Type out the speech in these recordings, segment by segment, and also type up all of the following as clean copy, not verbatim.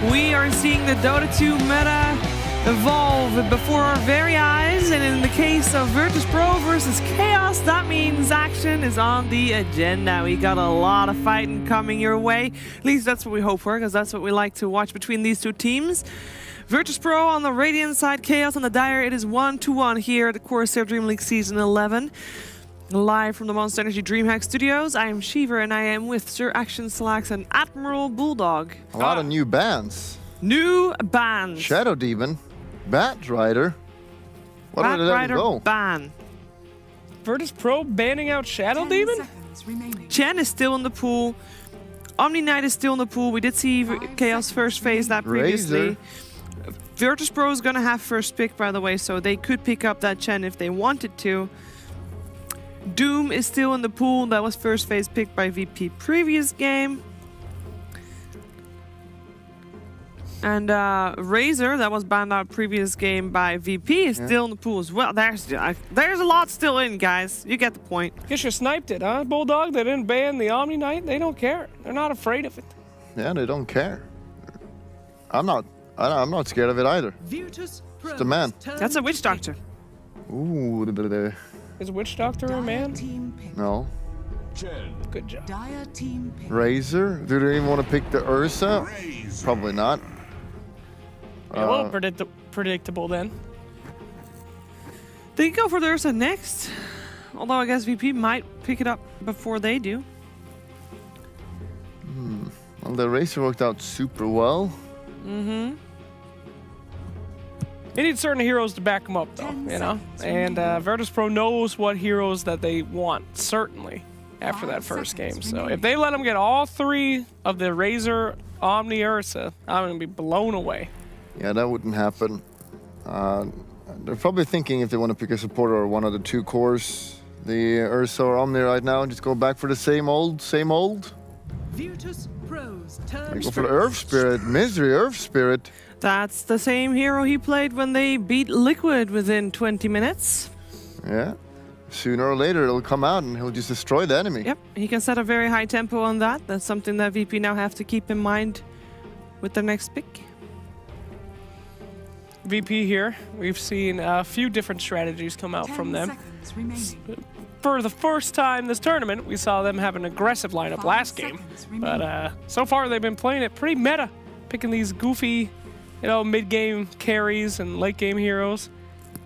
We are seeing the Dota 2 meta evolve before our very eyes, and in the case of Virtus.pro versus Chaos, that means action is on the agenda. We got a lot of fighting coming your way. At least that's what we hope for, because that's what we like to watch between these two teams. Virtus.pro on the Radiant side, Chaos on the Dire. It is 1-1 here at the CORSAIr DreamLeague Season 11. Live from the Monster Energy DreamHack Studios, I am Shiver and I am with Sir Action Slacks and Admiral Bulldog. A lot of new bands. New bands. Shadow Demon, Bat Rider. What Bat did they Rider go? ban. Virtus.pro banning out Shadow Demon? Chen is still in the pool. Omni Knight is still in the pool. We did see Chaos first phase that previously. Virtus.pro is going to have first pick, by the way, so they could pick up that Chen if they wanted to. Doom is still in the pool. That was first phase picked by VP previous game. And Razor, that was banned out previous game by VP, is still in the pool as well. There's a lot still in, guys. You get the point. Guess you sniped it, huh, Bulldog? They didn't ban the Omni Knight. They don't care. They're not afraid of it. Yeah, they don't care. I'm not scared of it either. It's the man. That's a Witch Doctor. Ooh, Is Witch Doctor a man? No. Good job. Razor? Do they even want to pick the Ursa? Probably not. Yeah, well, predictable then. They go for the Ursa next. Although I guess VP might pick it up before they do. Well, the Razor worked out super well. Mm-hmm. They need certain heroes to back them up, though, you know? And Virtus.pro knows what heroes that they want, certainly, after that first game. So if they let them get all three of the Razor, Omni, Ursa, I'm going to be blown away. Yeah, that wouldn't happen. They're probably thinking if they want to pick a supporter or one of the two cores, the Ursa or Omni right now, just go back for the same old. They go for the Earth Spirit, Misery Earth Spirit. That's the same hero he played when they beat Liquid within 20 minutes. Yeah. Sooner or later it'll come out and he'll just destroy the enemy. Yep, he can set a very high tempo on that. That's something that VP now have to keep in mind with their next pick. VP here, we've seen a few different strategies come out from them. For the first time this tournament, we saw them have an aggressive lineup last game. But so far they've been playing it pretty meta, picking these goofy, you know, mid-game carries and late-game heroes.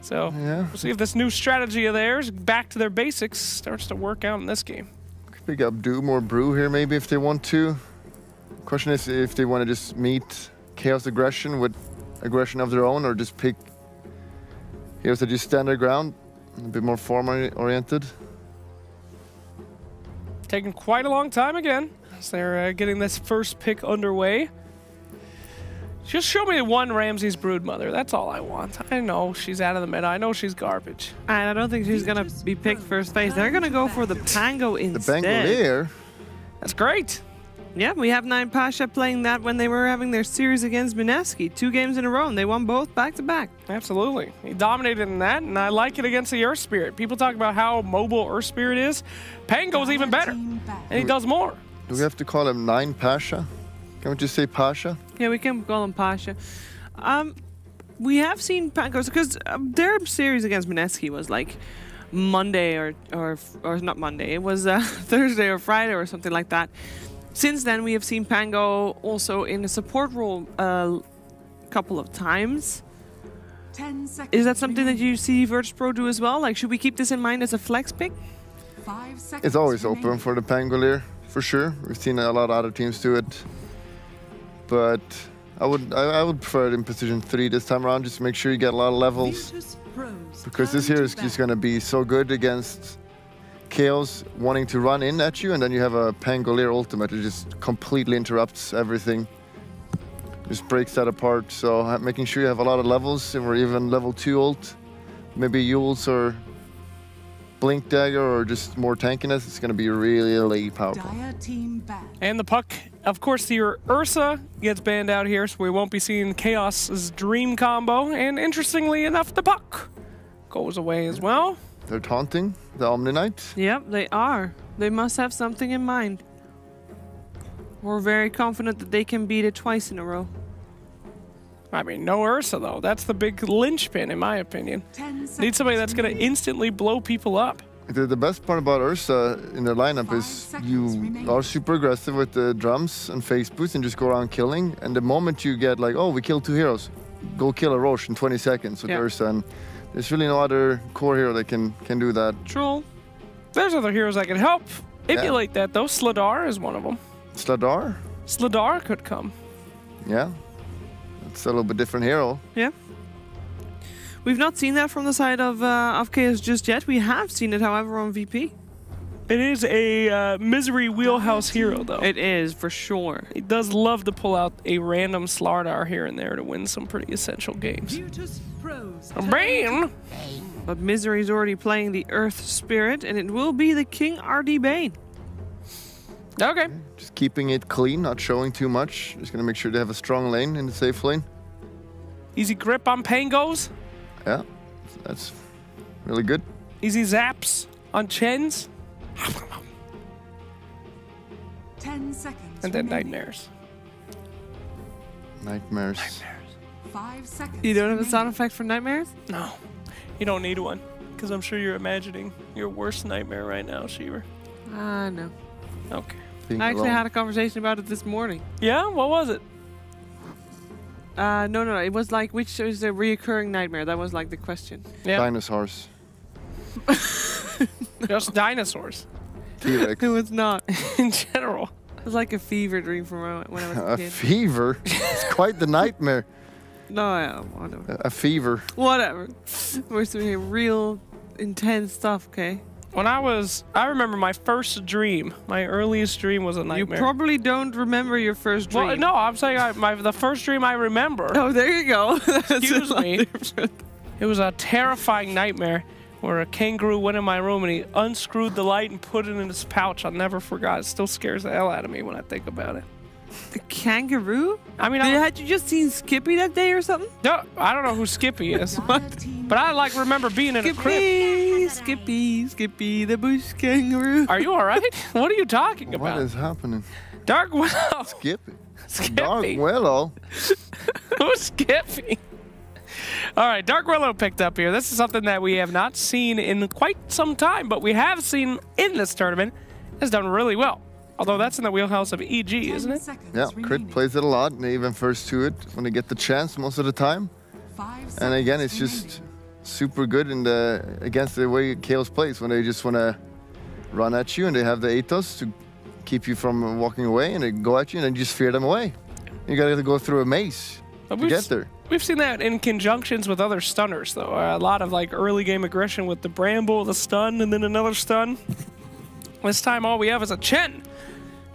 So we'll see if this new strategy of theirs, back to their basics, starts to work out in this game. Could pick up Doom or Brew here maybe if they want to. Question is if they want to just meet Chaos aggression with aggression of their own, or just pick heroes that just stand their ground, a bit more form-oriented. Taking quite a long time again as they're getting this first pick underway. Just show me one Ramsey's Broodmother. That's all I want. I know she's out of the meta. I know she's garbage. And I don't think she's going to be picked first phase. They're going to go for the Pango instead. The Bangalore. That's great. Yeah, we have 9 Pasha playing that when they were having their series against Mineski. 2 games in a row, and they won both back-to-back. Absolutely. He dominated in that, and I like it against the Earth Spirit. People talk about how mobile Earth Spirit is. Pango's even better, and he does more. Do we have to call him 9 Pasha? Can we just say Pasha? Yeah, we can call him Pasha. We have seen Pangos, because their series against Mineski was like Monday or not Monday. It was Thursday or Friday or something like that. Since then, we have seen Pango also in a support role a couple of times. 10 seconds. Is that something that you see Virtus.pro do as well? Like, should we keep this in mind as a flex pick? 5 seconds. It's always open for the Pangolier, for sure. We've seen a lot of other teams do it. But I would prefer it in position 3 this time around, just to make sure you get a lot of levels. Because this here is just going to be so good against Chaos wanting to run in at you, and then you have a Pangolier ultimate that just completely interrupts everything. Just breaks that apart. So making sure you have a lot of levels, or even level 2 ult, maybe Yules or Blink Dagger, or just more tankiness, it's going to be really powerful. And the puck, of course, your Ursa gets banned out here, so we won't be seeing Chaos's Dream combo. And interestingly enough, the puck goes away as well. They're taunting the Omni Knight. Yep, they are. They must have something in mind. We're very confident that they can beat it twice in a row. I mean, no Ursa, though. That's the big linchpin, in my opinion. 10 seconds Need somebody that's going to remaining. instantly blow people up. The best part about Ursa in their lineup 5 is seconds you remaining. are super aggressive with the drums and face boost and just go around killing. And the moment you get like, oh, we killed 2 heroes, go kill a Roche in 20 seconds with Yeah. Ursa. And there's really no other core hero that can do that. True. There's other heroes that can help emulate that, though. Sladar is one of them. Sladar? Sladar could come. Yeah. It's a little bit different hero. Yeah. We've not seen that from the side of Chaos just yet. We have seen it, however, on VP. It is a misery wheelhouse hero, though. It is, for sure. He does love to pull out a random Slardar here and there to win some pretty essential games. Bane! But Misery's already playing the Earth Spirit, and it will be the King RD Bane. Okay. Just keeping it clean, not showing too much. Just gonna make sure they have a strong lane in the safe lane. Easy grip on Pangos. Yeah, that's really good. Easy zaps on Chens. 10 seconds And then remaining. Nightmares. Nightmares. 5 seconds You don't have a remaining. sound effect for Nightmares? No. You don't need one. Because I'm sure you're imagining your worst nightmare right now, Sheever. No. Okay. Being I actually alone. had a conversation about it this morning. Yeah? What was it? No. It was like, which is a reoccurring nightmare? That was like the question. Yeah. Dinosaurs. Just dinosaurs. T-Rex. It was not. In general. It was like a fever dream from when I was a A kid. fever? It's quite the nightmare. No, yeah, whatever. A fever. Whatever. We're doing real intense stuff, okay? When I remember my first dream. My earliest dream was a You nightmare. probably don't remember your first dream. Well, no, I'm saying the first dream I remember. Oh, there you go. That's Excuse a lot me. different. It was a terrifying nightmare where a kangaroo went in my room and he unscrewed the light and put it in his pouch. I'll never forget. It still scares the hell out of me when I think about it. A kangaroo? I mean, Had you just seen Skippy that day or something? no, I don't know who Skippy is, but I like remember being in a crib. Skippy, the bush kangaroo. Are you all right? What are you talking What about? is happening? Dark Willow. Skippy. Skippy. Dark Willow. Who's Skippy? All right, Dark Willow picked up here. This is something that we have not seen in quite some time, but we have seen in this tournament. Has done really well. Although that's in the wheelhouse of EG, 10 isn't it? seconds Yeah, remaining. Crit plays it a lot, and they even first to it when they get the chance most of the time. 5 And again, seconds it's just remaining. super good in against the way Chaos plays when they just want to run at you and they have the ethos to keep you from walking away, and they go at you and then just fear them away. You gotta go through a maze But to get there. We've seen that in conjunctions with other stunners, though. A lot of like early game aggression with the Bramble, the stun, and then another stun. This time, all we have is a Chen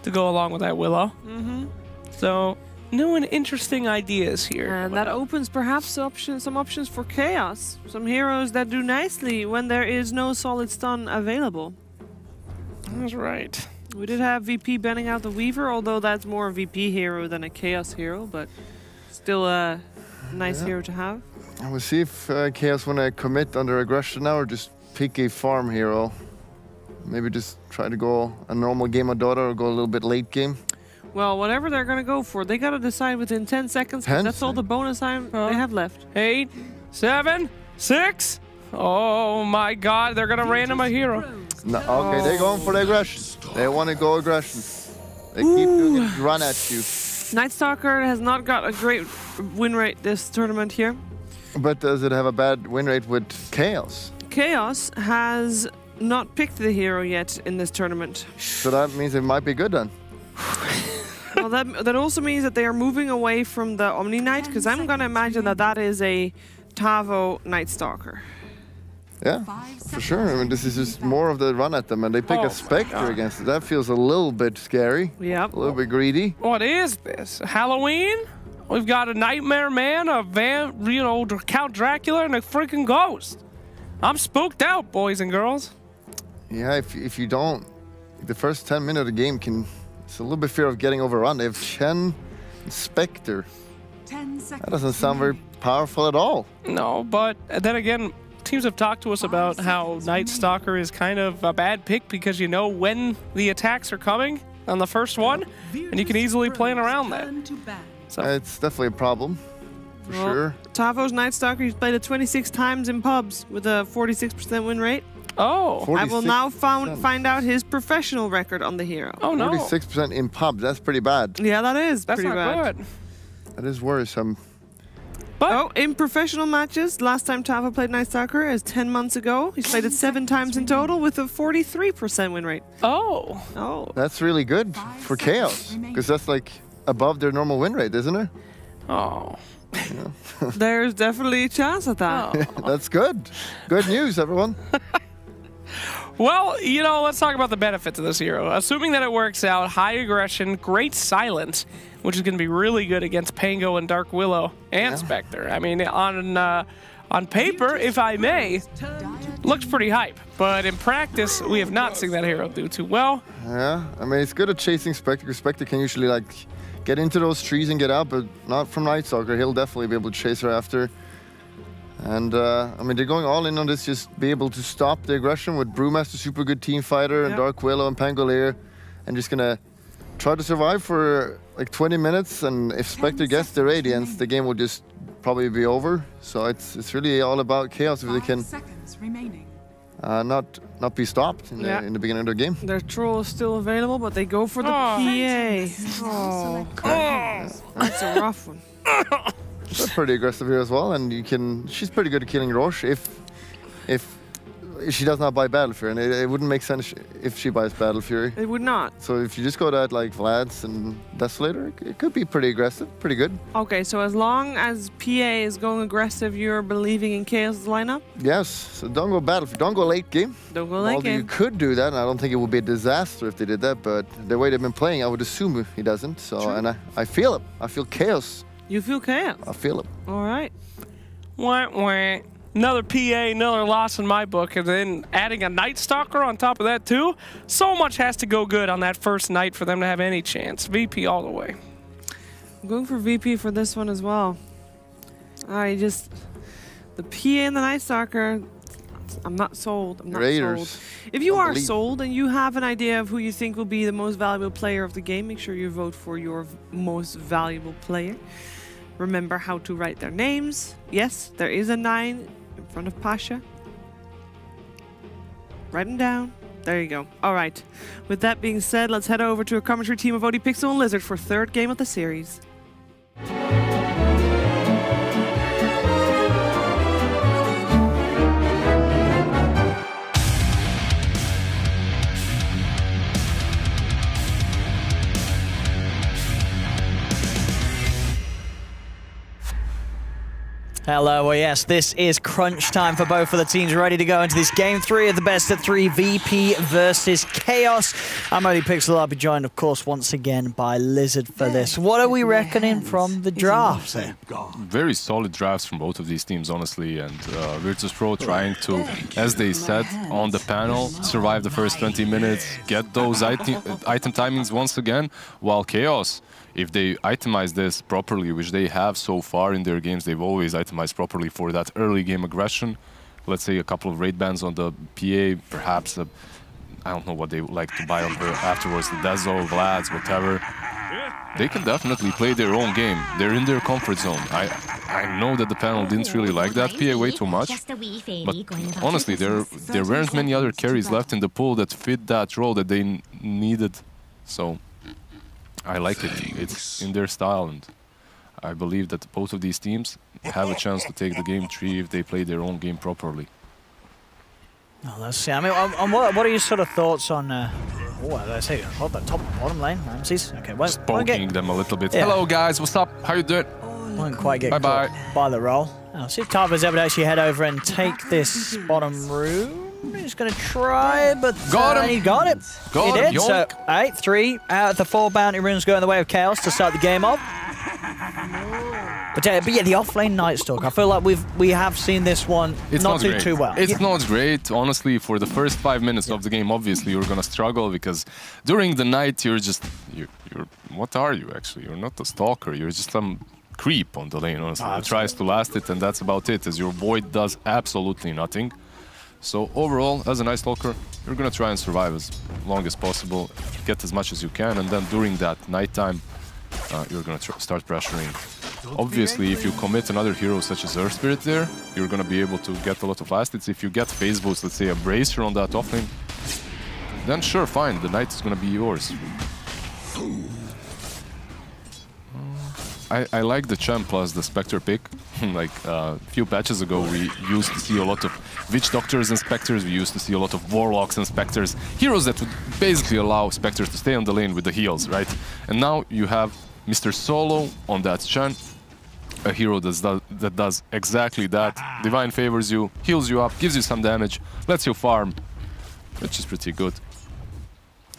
to go along with that Willow. Mm-hmm. So, new and interesting ideas here. And that opens perhaps some options for Chaos. Some heroes that do nicely when there is no solid stun available. That's right. We did have VP banning out the Weaver, although that's more a VP hero than a Chaos hero, but still a nice hero to have. And we'll see if Chaos want to commit under aggression now or just pick a farm hero. Maybe just try to go a normal game of Dota or go a little bit late game. Well, whatever they're gonna go for, they gotta decide within 10 seconds, 'cause 10 that's all the bonus time Huh? they have left. 8, 7, 6. Oh my god, they're gonna random a hero. No, okay, they're going for the aggression. They want to go aggression. They keep doing it, run at you. Night Stalker has not got a great win rate this tournament here. But does it have a bad win rate with Chaos? Chaos has not picked the hero yet in this tournament. So that means it might be good then. Well, that also means that they are moving away from the Omni Knight, because I'm gonna imagine that that is a Tavo Night Stalker. Yeah, for sure. I mean, this is just more of the run at them, and they pick Oh my a Spectre God. against it. That feels a little bit scary, Yep. a little bit greedy. What is this? Halloween? We've got a Nightmare Man, Count Dracula, and a freaking ghost. I'm spooked out, boys and girls. Yeah, if you don't, the first 10 minutes of the game it's a little bit fear of getting overrun. They have Chen and Spectre. 10 seconds That doesn't sound very powerful at all. No, but then again, teams have talked to us about how Night Stalker is kind of a bad pick because you know when the attacks are coming on the first one, and you can easily plan around that. So It's definitely a problem. for sure. Tavo's Night Stalker, he's played it 26 times in pubs with a 46% win rate. Oh. 46%. I will now find out his professional record on the hero. Oh, no. 46% in pubs. That's pretty bad. Yeah, that is That's pretty not bad. good. That is worrisome. But in professional matches, last time Tavo played Night Stalker is 10 months ago. He's played it 7 times in total with a 43% win rate. oh. Oh. That's really good for Chaos, because that's like above their normal win rate, isn't it? Oh. There's definitely a chance at that. Oh. That's good. Good news, everyone. Well, you know, let's talk about the benefits of this hero. Assuming that it works out, high aggression, great silence, which is going to be really good against Pango and Dark Willow and Spectre. I mean, on paper, if I may, looks pretty hype. But in practice, we have not seen that hero do too well. Yeah, I mean, it's good at chasing Spectre, because Spectre can usually like get into those trees and get out, but not from Night Stalker. He'll definitely be able to chase her after. And I mean, they're going all in on this, just be able to stop the aggression with Brewmaster, super good team fighter, and Dark Willow and Pangolier, and just gonna try to survive for like 20 minutes. And if Spectre gets the Radiance, the game will just probably be over. So it's really all about Chaos if they can not be stopped in the beginning of the game. Their troll is still available, but they go for the PA. Oh, that's a rough one. They're pretty aggressive here as well, and she's pretty good at killing Roche if she does not buy Battle Fury, and it wouldn't make sense if she buys Battle Fury. It would not. So if you just go to like Vlad's and Desolator, it could be pretty aggressive, pretty good. Okay, so as long as PA is going aggressive, you're believing in Chaos' lineup? Yes, so don't go Battle Fury, don't go late game. Don't go late Although game. you could do that, and I don't think it would be a disaster if they did that, but the way they've been playing, I would assume he doesn't. So, True. and I feel it. I feel Chaos. You feel Chaos? I feel it. All right. Wah, wah. Another PA, another loss in my book, and then adding a Night Stalker on top of that too. So much has to go good on that first night for them to have any chance. VP all the way. I'm going for VP for this one as well. The PA and the Night Stalker, I'm not sold. I'm not Raiders. sold. If you are Believe. sold and you have an idea of who you think will be the most valuable player of the game, make sure you vote for your most valuable player. Remember how to write their names. Yes, there is a 9 in front of Pasha. Write them down. There you go. All right. With that being said, let's head over to a commentary team of ODPixel and Lizard for third game of the series. Hello, well yes, this is crunch time for both of the teams ready to go into this game 3 of the best of 3 VP versus Chaos. I'm ODPixel, I'll be joined of course once again by Lizard for this. What are we reckoning from the drafts here? Very solid drafts from both of these teams, honestly, and Virtus.pro trying to, as they said on the panel, survive the first 20 minutes, get those item timings once again, while Chaos, if they itemize this properly, which they have so far in their games, they've always itemized properly for that early game aggression. Let's say a couple of raid bans on the PA, perhaps I don't know what they would like to buy on her afterwards, the Dezo, Vlad's, whatever. They can definitely play their own game. They're in their comfort zone. I know that the panel didn't really like that PA way too much, but honestly, there weren't many other carries left in the pool that fit that role that they needed. So I like it. It's in their style, and I believe that both of these teams have a chance to take the game 3 if they play their own game properly. Oh, let's see. I mean, what are your sort of thoughts on? Let's see. Hold that top bottom lane, Ramses. Okay, well, Just poking them a little bit. Yeah. Hello guys, what's up? How you doing? Won't quite get Bye-bye. caught by the roll. I'll see if Tava's able to actually head over and take this bottom room. He's going to try, but Got him. he got it. Got he him. did. So, Yoink. 3 out of the 4 bounty runes go in the way of Chaos to start the game off. But yeah, the offlane Night Stalker, I feel like we have seen this one not do too well. It's not great, honestly. For the first 5 minutes of the game, obviously you're gonna struggle because during the night you're what are you actually? You're not a stalker. You're just some creep on the lane. Honestly, who tries to last it, and that's about it. As your void does absolutely nothing. So overall, as a Night Stalker, you're gonna try and survive as long as possible, get as much as you can, and then during that nighttime, you're gonna start pressuring Obviously, if you commit another hero such as Earth Spirit there, you're gonna be able to get a lot of last hits. If you get phase boost, let's say a Bracer on that offlane, then sure, fine, the Knight is gonna be yours. I like the Chen plus the Spectre pick. Like a few patches ago, we used to see a lot of Witch Doctors and Spectres, we used to see a lot of Warlocks and Spectres, heroes that would basically allow Spectres to stay on the lane with the heals, right? And now you have Mr. Solo on that Chen, a hero that does exactly that. Divine favors you, heals you up, gives you some damage, lets you farm, which is pretty good.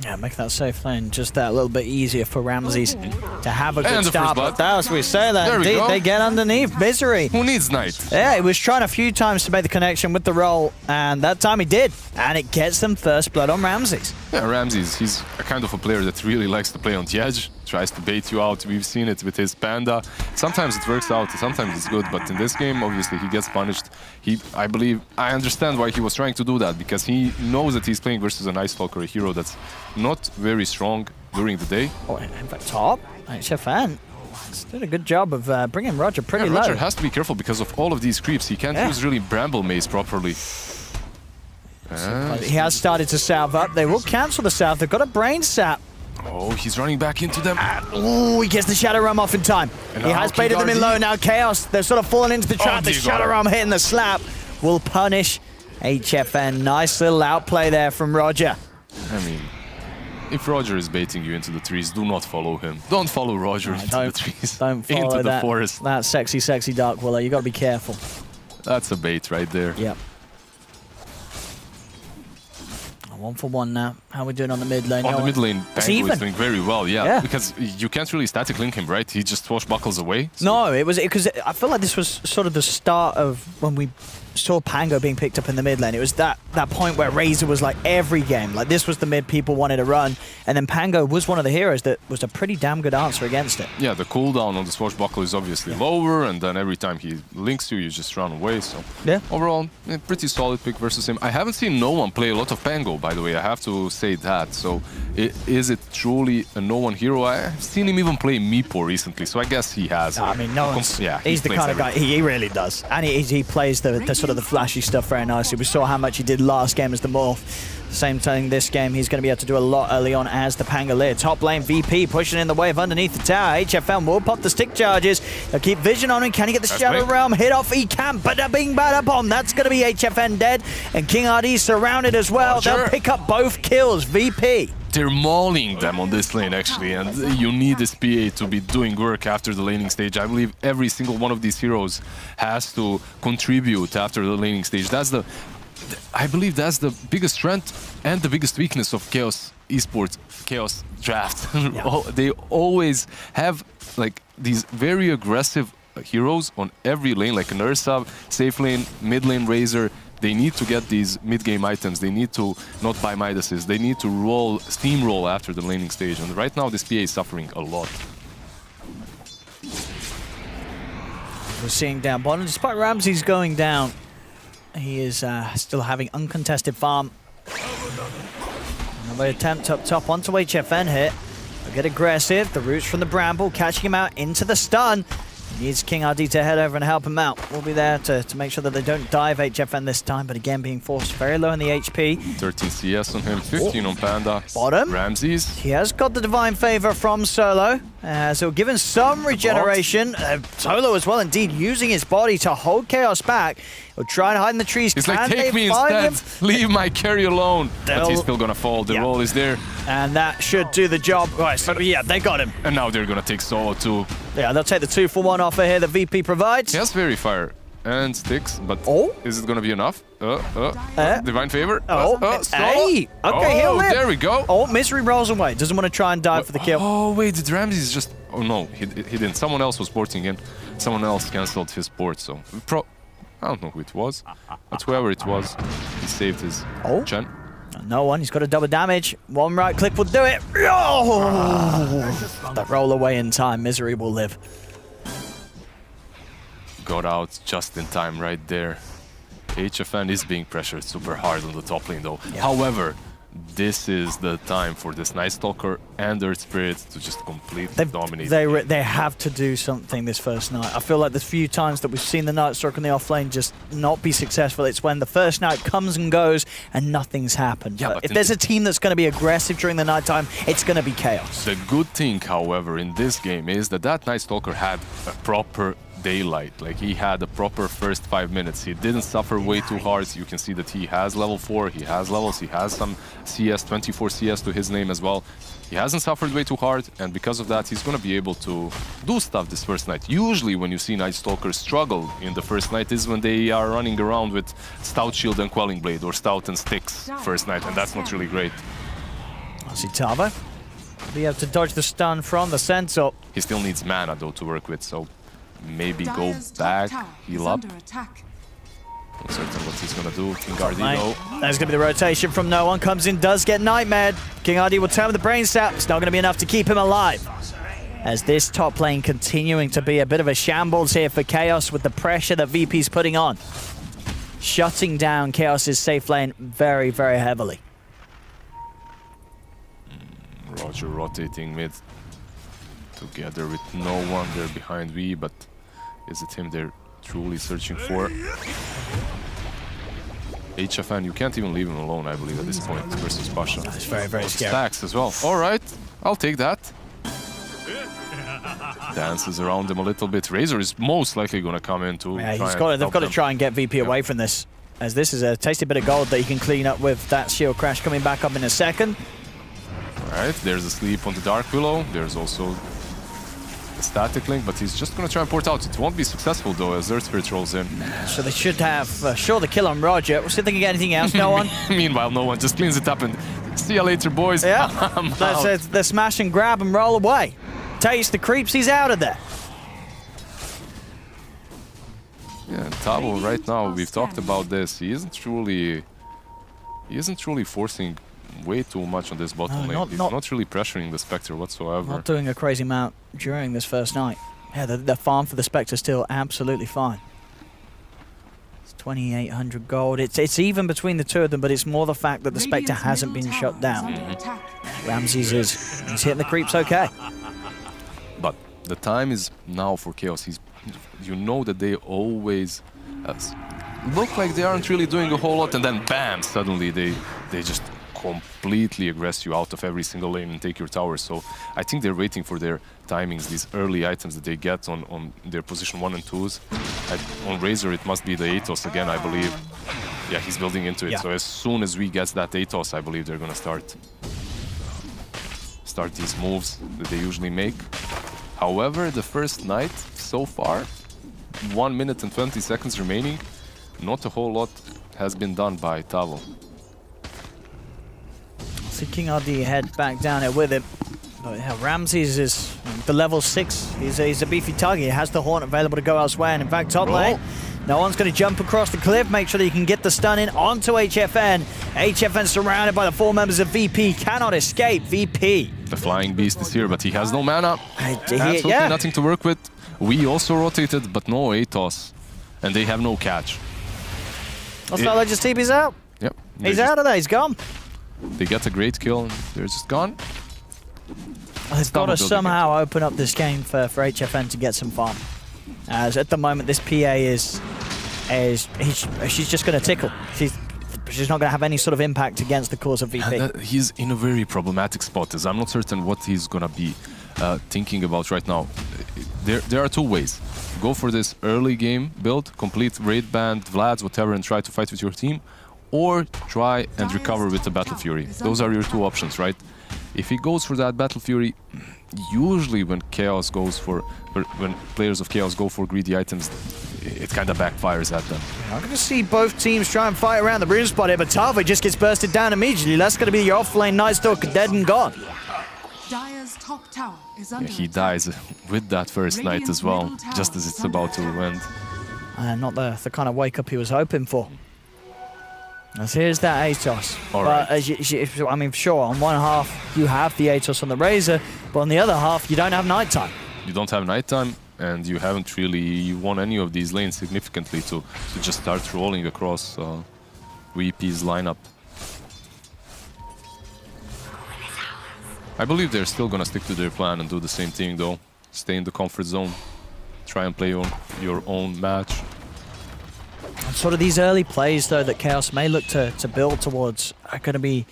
Yeah, make that safe lane just that little bit easier for Ramses to have a good start. But that's we say that indeed they get underneath. Misery. Who needs Knight? Yeah, he was trying a few times to make the connection with the roll, and that time he did. And it gets them first blood on Ramses. Yeah, Ramses, he's a kind of a player that really likes to play on the edge, tries to bait you out. We've seen it with his Panda. Sometimes it works out, sometimes it's good, but in this game, obviously, he gets punished. I understand why he was trying to do that, because he knows that he's playing versus an Ice Stalker, a hero that's not very strong during the day. Oh, in fact, top, HFN did a good job of bringing Roger pretty low. Roger has to be careful because of all of these creeps. He can't use really Bramble Maze properly. He has started to salve up. They will cancel the salve. They've got a brain sap. Oh, he's running back into them. Oh, he gets the Shadow Realm off in time. And he has baited them in low. Now Chaos, they're sort of falling into the trap. The Shadow Realm hitting the slap will punish HFN. Nice little outplay there from Roger. I mean, if Roger is baiting you into the trees, do not follow him. Don't follow Roger into the trees. Don't follow into the forest. That sexy, sexy Dark Willow. You got to be careful. That's a bait right there. Yep. 1 for 1 now. How are we doing on the mid lane? On the mid lane, Pango is doing very well, yeah. Because you can't really static link him, right? He just swashbuckles away. So. No, it was because I feel like this was sort of the start of when we saw Pango being picked up in the mid lane. It was that point where Razor was like every game. Like this was the mid people wanted to run. And then Pango was one of the heroes that was a pretty damn good answer against it. Yeah, the cooldown on the swashbuckle is obviously lower, and then every time he links you, you just run away. So overall, pretty solid pick versus him. I haven't seen no one play a lot of Pango, by the way. I have to say that. So is it truly a no one hero? I've seen him even play Meepo recently, so I guess he has. I mean, no one's, he's the kind of guy, he really does. And he plays the sort of the flashy stuff very nicely. We saw how much he did last game as the Morph. Same thing this game, he's going to be able to do a lot early on as the Pangolier. Top lane VP pushing in the wave underneath the tower. HFN will pop the stick charges. They'll keep vision on him. Can he get the Shadow Realm hit off? He can. Bada bing, bada bomb. That's going to be HFN dead. And King RD surrounded as well. Roger. They'll pick up both kills. VP. They're mauling them on this lane, actually, and you need this PA to be doing work after the laning stage. I believe every single one of these heroes has to contribute after the laning stage. I believe that's the biggest strength and the biggest weakness of Chaos Esports, Chaos Draft. They always have like these very aggressive heroes on every lane, like an Ursa, safe lane, mid lane Razor. They need to get these mid-game items. They need to not buy Midases. They need to steamroll after the laning stage. And right now, this PA is suffering a lot. We're seeing down bottom. Despite Ramses going down, he is still having uncontested farm. Another attempt up top onto HFN here. They'll get aggressive. The roots from the Bramble, catching him out into the stun. He needs King RD to head over and help him out. We'll be there to make sure that they don't dive HFN this time, but again, being forced very low in the HP. 13 CS on him, 15 on Panda. Bottom. Ramses. He has got the Divine Favor from Solo. So given some regeneration. Solo as well, indeed, using his body to hold Chaos back. He'll try and hide in the trees. He's like, take me instead. Leave my carry alone. But he's still gonna fall. The roll is there. And that should do the job. Right, so yeah, they got him. And now they're gonna take Solo too. Yeah, they'll take the 2-for-1 offer here that VP provides. He has Fairy Fire and sticks, but is it gonna be enough? Divine Favor. Hey! Okay, he'll live. There we go. Oh, Misery rolls away. Doesn't want to try and dive for the kill. Oh, wait, did Ramses just... Oh, no, he didn't. Someone else was porting in. Someone else cancelled his port, so... I don't know who it was, but whoever it was, he saved his Chen. No one. He's got a double damage. One right click will do it. Oh! The roll away in time. Misery will live. Got out just in time right there. HFN is being pressured super hard on the top lane though. However, this is the time for this Night Stalker and Earth Spirit to just completely dominate. They have to do something this first night. I feel like the few times that we've seen the Night Stalker in the offlane just not be successful, it's when the first night comes and goes and nothing's happened. Yeah, but if there's a team that's going to be aggressive during the nighttime, it's going to be Chaos. The good thing, however, in this game is that Night Stalker had a proper daylight. Like, he had a proper first 5 minutes. He didn't suffer way too hard. You can see that he has level 4, he has levels, he has some CS, 24 CS to his name as well. He hasn't suffered way too hard, and because of that, he's going to be able to do stuff this first night. Usually when you see Night Stalkers struggle in the first night is when they are running around with Stout Shield and Quelling Blade, or Stout and Sticks first night, and that's not really great. I see Tavo be able to dodge the stun from the Centaur. He still needs mana though to work with, so maybe go back, heal up. Not certain what he's gonna do. King RD though. There's gonna be the rotation from no one. Comes in, does get nightmared. King RD will turn with the brain sap. It's not gonna be enough to keep him alive. As this top lane continuing to be a bit of a shambles here for Chaos with the pressure that VP's putting on. Shutting down Chaos's safe lane very, very heavily. Roger rotating mid together with no one there behind V, but is it him they're truly searching for? HFN, you can't even leave him alone, I believe, at this point versus Pasha. That's very, very scary. Stacks as well. All right, I'll take that. Dances around him a little bit. Razor is most likely going to come in to they've got to try and get VP away from this, as this is a tasty bit of gold that he can clean up with that shield crash coming back up in a second. All right, there's a sleep on the Dark Willow. There's also a static link, but he's just going to try and port out. It won't be successful though, as Earth Spirit rolls in. So they should have sure the kill on Roger. We'll see if they can get anything else. No one. Meanwhile, no one just cleans it up and see you later, boys. Yeah, the smash and grab and roll away. Taste the creeps. He's out of there. Yeah, and Tavo right now, we've talked about this. He isn't truly forcing way too much on this bottom lane. He's not really pressuring the Spectre whatsoever. Not doing a crazy amount during this first night. Yeah, the farm for the Spectre still absolutely fine. It's 2,800 gold. It's even between the two of them, but it's more the fact that the Spectre hasn't been shut down. Ramses he's hitting the creeps okay. But the time is now for Chaos. You know that they always look like they aren't really doing a whole lot, and then bam, suddenly they just completely aggress you out of every single lane and take your tower. So I think they're waiting for their timings, these early items that they get on their position 1 and 2s. On Razor it must be the Athos again, I believe. Yeah, he's building into it. Yeah. So as soon as we get that Athos, I believe they're gonna start these moves that they usually make. However, the first night so far, 1 minute and 20 seconds remaining, not a whole lot has been done by Tavo. So King RD head back down here with him. But yeah, Ramses is the level 6. He's a beefy target. He has the Horn available to go elsewhere. And in fact, top lane, no one's going to jump across the cliff. Make sure that you can get the stun in onto HFN. HFN surrounded by the 4 members of VP. Cannot escape VP. The Flying Beast is here, but he has no mana. Absolutely nothing to work with. We also rotated, but no Athos. And they have no catch. That's not like just TP's out. Yep. He's out of there. He's gone. They get a great kill and they're just gone. They've got to somehow open up this game for HFN to get some farm. As at the moment, this PA she's just going to tickle. She's not going to have any sort of impact against the cause of VP. He's in a very problematic spot, as I'm not certain what he's going to be thinking about right now. There are two ways. Go for this early game build, complete raid band, Vlads, whatever, and try to fight with your team. Or try and recover with the Battle Fury. Those are your two options, right? If he goes for that Battle Fury, usually when players of Chaos go for greedy items, it kind of backfires at them. I'm going to see both teams try and fight around the room spot here, but Tavo just gets bursted down immediately. That's going to be your off-lane Night Stalker dead and gone. Dire's top tower is under he dies with that first night as well, just as it's about to end. Not the kind of wake-up he was hoping for. As here's that Athos. All but right. I mean, sure, on one half you have the Athos on the Razor, but on the other half you don't have nighttime. You don't have nighttime, and you haven't really won any of these lanes significantly to just start rolling across VP's lineup. I believe they're still gonna stick to their plan and do the same thing though. Stay in the comfort zone. Try and play your own match. And sort of these early plays though that Chaos may look to build towards are going to be,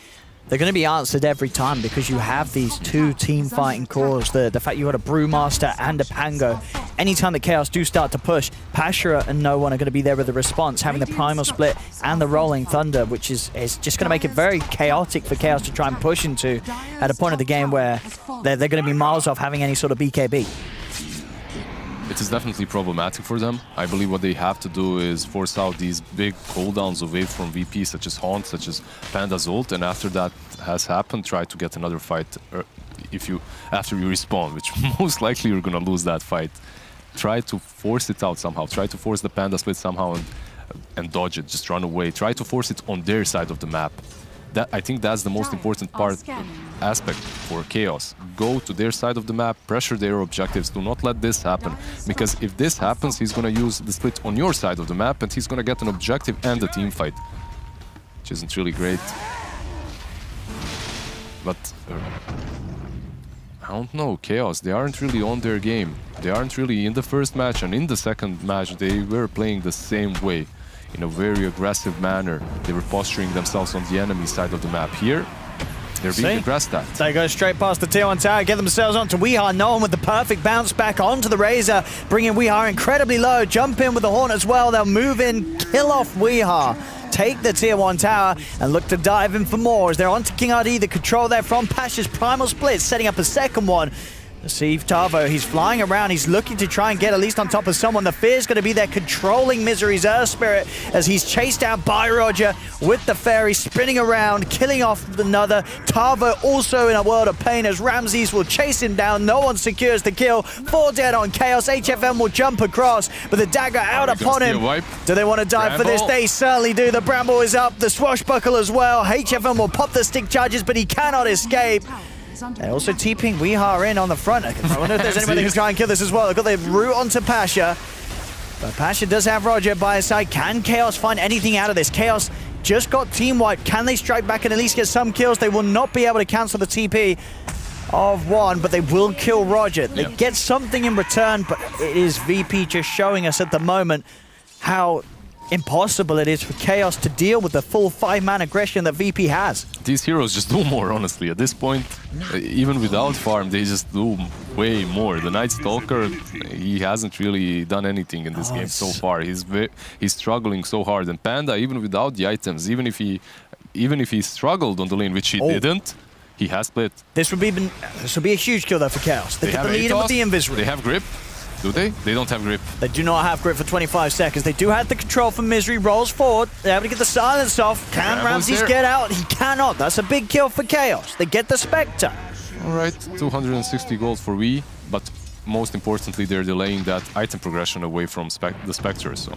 they're going to be answered every time because you have these two team fighting cores. The fact you got a Brewmaster and a Pango. Anytime that Chaos do start to push, Pasha and No One are going to be there with the response, having the Primal Split and the Rolling Thunder, which is just going to make it very chaotic for Chaos to try and push into at a point of the game where they're going to be miles off having any sort of BKB. It is definitely problematic for them. I believe what they have to do is force out these big cooldowns away from VP, such as Haunt, such as Panda's ult, and after that has happened, try to get another fight after you respawn, which most likely you're gonna lose that fight. Try to force it out somehow. Try to force the Panda split somehow and dodge it, just run away. Try to force it on their side of the map. I think that's the most important aspect for Chaos. Go to their side of the map, pressure their objectives. Do not let this happen, because if this happens, he's gonna use the split on your side of the map and he's gonna get an objective and a team fight, which isn't really great. But I don't know, Chaos, they aren't really on their game. They aren't really in the first match, and in the second match they were playing the same way. In a very aggressive manner. They were posturing themselves on the enemy side of the map. Here, they're being aggressed at. They go straight past the tier 1 tower, get themselves onto Weehar. No One with the perfect bounce back onto the Razor, bringing Weehar incredibly low. Jump in with the Horn as well. They'll move in, kill off Weehar. Take the tier 1 tower and look to dive in for more as they're onto King RD. The control there from Pasha's Primal Split, setting up a second one. See Tavo, he's flying around, he's looking to try and get at least on top of someone. The fear's going to be there, controlling Misery's Earth Spirit as he's chased out by Roger with the fairy, spinning around, killing off another. Tavo also in a world of pain as Ramses will chase him down. No One secures the kill. 4 dead on Chaos. HFM will jump across, but the dagger out upon him. Do they want to dive for this? They certainly do. The Bramble is up, the Swashbuckle as well. HFM will pop the stick charges, but he cannot escape. They're also TPing Weehar in on the front. I wonder if there's anybody who can try and kill this as well. They've got the route onto Pasha. But Pasha does have Roger by his side. Can Chaos find anything out of this? Chaos just got team wiped. Can they strike back and at least get some kills? They will not be able to cancel the TP of one, but they will kill Roger. They get something in return, but it is VP just showing us at the moment how impossible it is for Chaos to deal with the full 5-man aggression that VP has. These heroes just do more, honestly. At this point, even without farm, they just do way more. The Night Stalker, he hasn't really done anything in this game so far. He's struggling so hard. And Panda, even without the items, even if he struggled on the lane, which he didn't, he has split. This would be a huge kill though for Chaos. They get the lead with the Invis. They have grip. Do they? They don't have grip. They do not have grip for 25 seconds. They do have the control from Misery. Rolls forward. They're able to get the silence off. Can Ramses get out? He cannot. That's a big kill for Chaos. They get the Spectre. All right, 260 gold for we, but most importantly, they're delaying that item progression away from the Spectre, so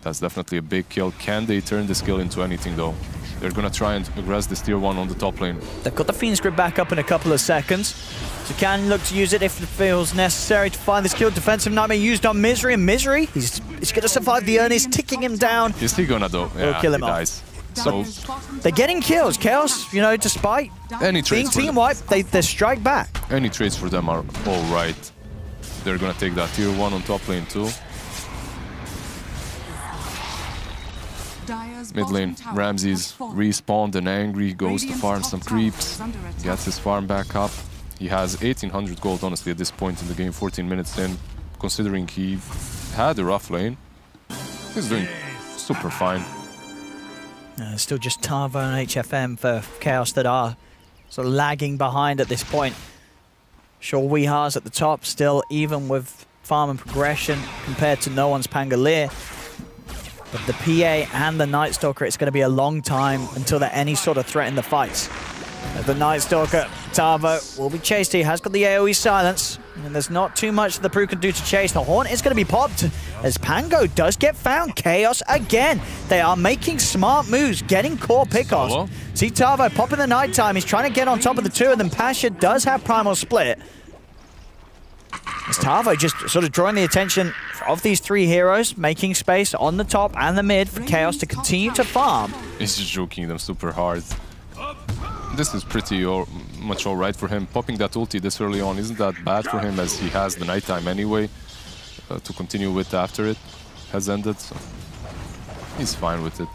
that's definitely a big kill. Can they turn this kill into anything, though? They're gonna try and aggress this tier 1 on the top lane. They've got the Fiend's Grip back up in a couple of seconds. So can look to use it if it feels necessary to find this kill. Defensive Nightmare used on Misery, and Misery, he's gonna survive the Earnest, ticking him down. Is he gonna though? Yeah, kill him he dies. So they're getting kills. Chaos, you know, despite being team wiped, they strike back. Any trades for them are all right. They're gonna take that tier 1 on top lane too. Mid lane, Ramses respawned and angry, goes to farm some creeps, gets his farm back up. He has 1800 gold, honestly, at this point in the game, 14 minutes in. Considering he had a rough lane, he's doing super fine. Still just Tavo and HFM for Chaos that are sort of lagging behind at this point. Sure, Weehar's at the top, still even with farm and progression compared to No One's Pangolier. But the PA and the Night Stalker, it's going to be a long time until they're any sort of threat in the fights. The Night Stalker, Tavo, will be chased. He has got the AoE silence, and there's not too much that the Brew can do to chase. The Horn is going to be popped as Pango does get found. Chaos again. They are making smart moves, getting core pickoffs. See Tavo pop in the nighttime. He's trying to get on top of the two, and then Pasha does have Primal Split. As Tavo just sort of drawing the attention of these three heroes, making space on the top and the mid for Chaos to continue to farm. He's just joking them super hard. this is pretty much all right for him. Popping that ulti this early on isn't that bad for him, as he has the nighttime anyway to continue with after it has ended. So he's fine with it.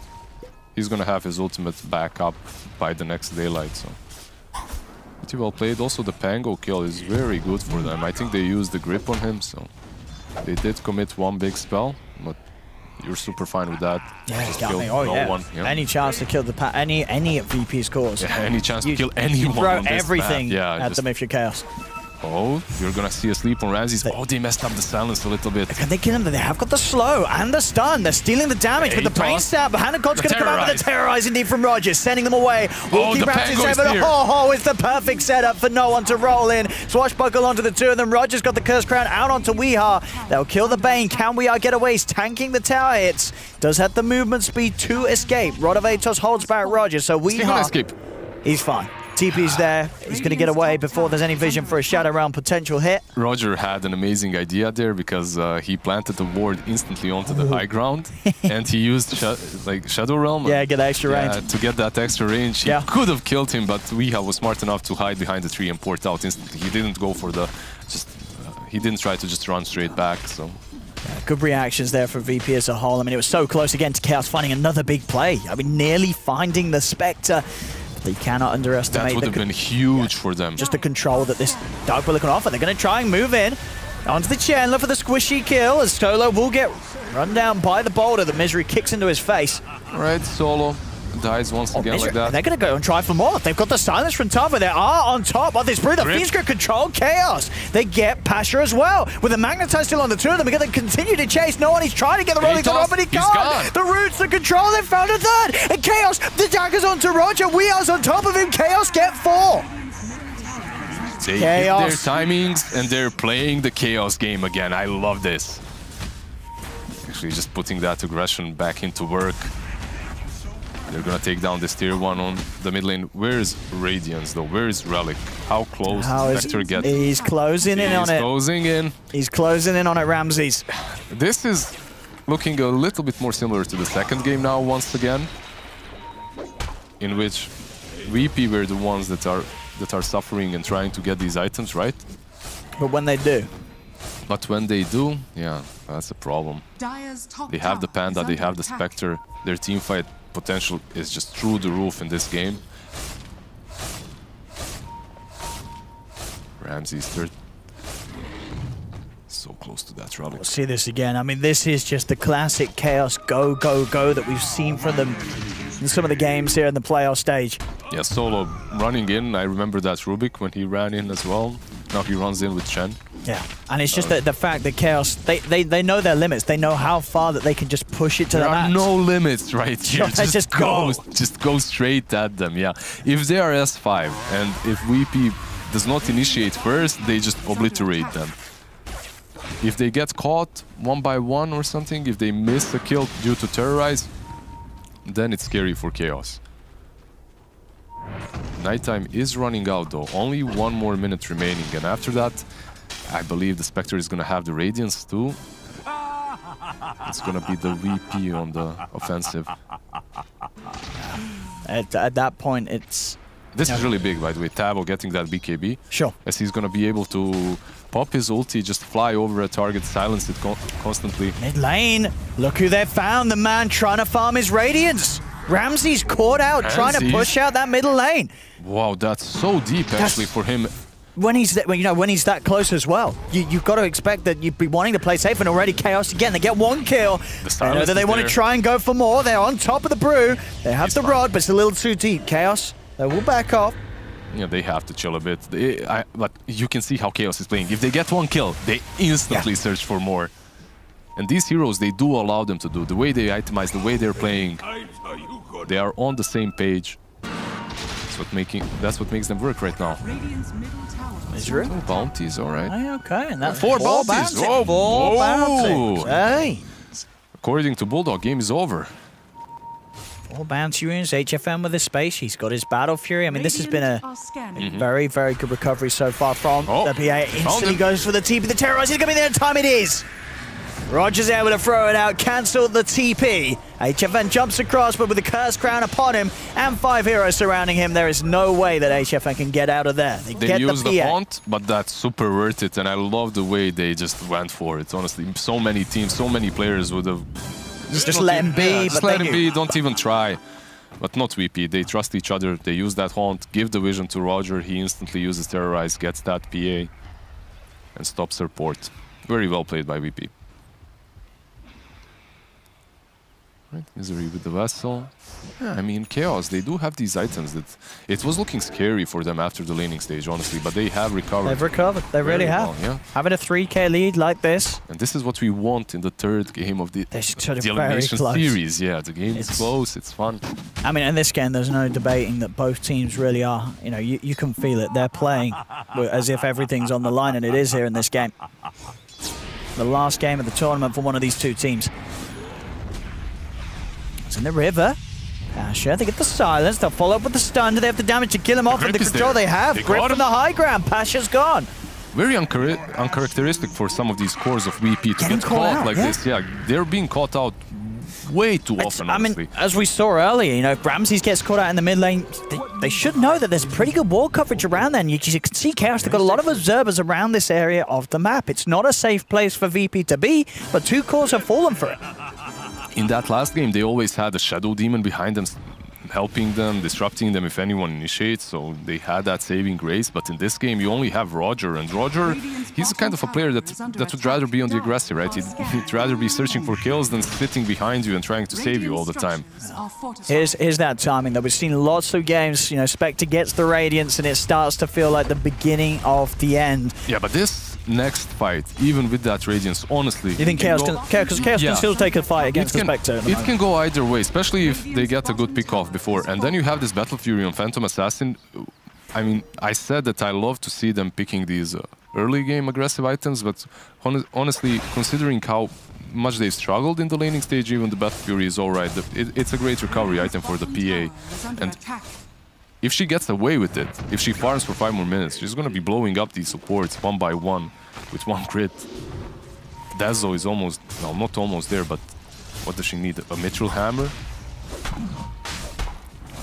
He's gonna have his ultimate back up by the next daylight. So pretty well played. Also, the Pango kill is very good for them. I think they used the grip on him, so they did commit one big spell, but you're super fine with that. Yeah, just got kill me. Oh, no yeah. one. Yeah. Any chance to kill the any of VP's cores. Yeah, any chance to kill anyone. Throw on this everything map. Yeah, at them if you're Chaos. Oh, you're gonna see a sleep on Ramses. Oh, they messed up the silence a little bit. Can they kill him? They have got the slow and the stun. They're stealing the damage with the brain stab. Hannah God's going to come out with a terrorize indeed from Rogers, sending them away. Walking back to 7. Oh, it's the perfect setup for no one to roll in. Swashbuckle onto the 2 of them. Rogers got the Curse Crown out onto Weehaw. They'll kill the Bane. Can Weehaw get away? He's tanking the tower hits. Does have the movement speed to escape. Rod of Atos holds back Rogers, so Weehaw... escape. He's fine. TP's there. He's going to get away before there's any vision for a Shadow Realm potential hit. Roger had an amazing idea there because he planted the ward instantly onto the high ground and he used Shadow Realm. Yeah, get extra range. To get that extra range. He could have killed him, but Weehaw was smart enough to hide behind the tree and port out instantly. He didn't go for the... he didn't try to just run straight back, so... Good reactions there for VP as a whole. I mean, it was so close again to Chaos finding another big play. I mean, nearly finding the Spectre. They cannot underestimate. That would have been huge for them. Just the control that this Dark Willow can offer. They're going to try and move in onto the Chandler for the squishy kill, as Solo will get run down by the boulder. The Misery kicks into his face. All right, Solo dies once again Misery, like that. They're going to go and try for more. They've got the silence from top, but they are on top of this brew. The Fiend's going to control Chaos. They get Pasha as well. With the Magnetize still on the 2 of them, they're going to continue to chase. No one is trying to get the rolling on, but he can't. The roots, the control, they found a third. And Chaos, the dagger's onto Roger. Weehar's on top of him. Chaos get 4. They hit their timings and they're playing the Chaos game again. I love this. Actually, just putting that aggression back into work. They're gonna take down this tier 1 on the mid lane. Where is Radiance though? Where is Relic? How close does Spectre get? He's closing in on it. He's closing in. He's closing in on it, Ramses. This is looking a little bit more similar to the second game now once again, in which VP were the ones that are suffering and trying to get these items, right? But when they do. But when they do, yeah, that's a problem. They have the Panda, they have the Spectre. Their teamfight potential is just through the roof in this game. Ramses third. So close to that Relic. We'll see this again. I mean, this is just the classic Chaos go, go, go that we've seen from them in some of the games here in the playoff stage. Yeah, Solo running in. I remember that Rubik when he ran in as well. Now he runs in with Chen. Yeah, and it's just the fact that Chaos, they know their limits. They know how far that they can just push it to the max. There are no limits right here. Just go straight at them, yeah. If they are S5 and if VP does not initiate first, they just obliterate them. If they get caught 1 by 1 or something, if they miss a kill due to terrorize, then it's scary for Chaos. Nighttime is running out though. Only 1 more minute remaining, and after that, I believe the Spectre is gonna have the Radiance too. It's gonna be the VP on the offensive. At that point, it's... This is really big, by the way. Tabo getting that BKB. Sure. As he's gonna be able to pop his ulti, just fly over a target, silence it constantly. Mid lane, look who they've found. The man trying to farm his Radiance. Ramses caught out, trying to push out that middle lane. Wow, that's so deep actually for him. When he's that close as well, you've got to expect that you'd be wanting to play safe, and already Chaos again. They get 1 kill. They know that they want to try and go for more. They're on top of the brew. They have the rod, but it's a little too deep. Chaos, they will back off. Yeah, they have to chill a bit. But you can see how Chaos is playing. If they get 1 kill, they instantly search for more. And these heroes, they do allow them to do. The way they itemize, the way they're playing, they are on the same page. That's what makes them work right now. Misery? 2 bounties, alright. Okay, and that's 4 bounties. Oh, 4 bounties. Hey. According to Bulldog, game is over. 4 bounty runes, HFM with his space. He's got his Battle Fury. I mean, this has been a very, very good recovery so far from the PA. Instantly goes for the TP. The Terrorizer is going to be there in time. It is. Roger's able to throw it out, cancel the TP. HFN jumps across, but with the curse crown upon him and 5 heroes surrounding him, there is no way that HFN can get out of there. They get use the PA. font, but that's super worth it, and I love the way they just went for it. Honestly, so many teams, so many players would have Just let him be. Yeah, just but let him be. Don't even try. But not VP. They trust each other. They use that haunt, give the vision to Roger. He instantly uses Terrorize, gets that PA, and stops her port. Very well played by VP. Right, Misery with the Vessel. Yeah, I mean, Chaos, they do have these items that... It was looking scary for them after the laning stage, honestly, but they have recovered. They've recovered. They really have. Well, yeah. Having a 3k lead like this. And this is what we want in the third game of the elimination series. Yeah, the game is close, it's fun. I mean, in this game, there's no debating that both teams really are. You know, you can feel it. They're playing as if everything's on the line, and it is here in this game. The last game of the tournament for one of these two teams. It's in the river. Pasha, they get the silence. They'll follow up with the stun. Do they have the damage to kill him off? And the control they have. Grip from the high ground. Pasha's gone. Very uncharacteristic for some of these cores of VP to get caught out, like this. Yeah, they're being caught out way too often, honestly. I mean, as we saw earlier, you know, if Ramses gets caught out in the mid lane, they should know that there's pretty good wall coverage around there. And you can see Chaos, they've got a lot of observers around this area of the map. It's not a safe place for VP to be, but two cores have fallen for it. In that last game, they always had a Shadow Demon behind them, helping them, disrupting them if anyone initiates, so they had that saving grace. But in this game, you only have Roger, and Roger, he's the kind of a player that would rather be on the aggressive, right? He'd rather be searching for kills than sitting behind you and trying to save you all the time. Here's that timing, though. We've seen lots of games, you know, Spectre gets the Radiance, and it starts to feel like the beginning of the end. Yeah, but this next fight, even with that Radiance, honestly... You think Chaos can still take a fight against the Spectre? It can go either way, especially if they get a good pick-off before. And then you have this Battle Fury on Phantom Assassin. I mean, I said that I love to see them picking these early game aggressive items, but honestly, considering how much they've struggled in the laning stage, even the Battle Fury is alright. It's a great recovery item for the PA. And if she gets away with it, if she farms for 5 more minutes, she's gonna be blowing up these supports one by one with one crit. Dazzle is almost, well, not almost there, but what does she need? A Mithril Hammer?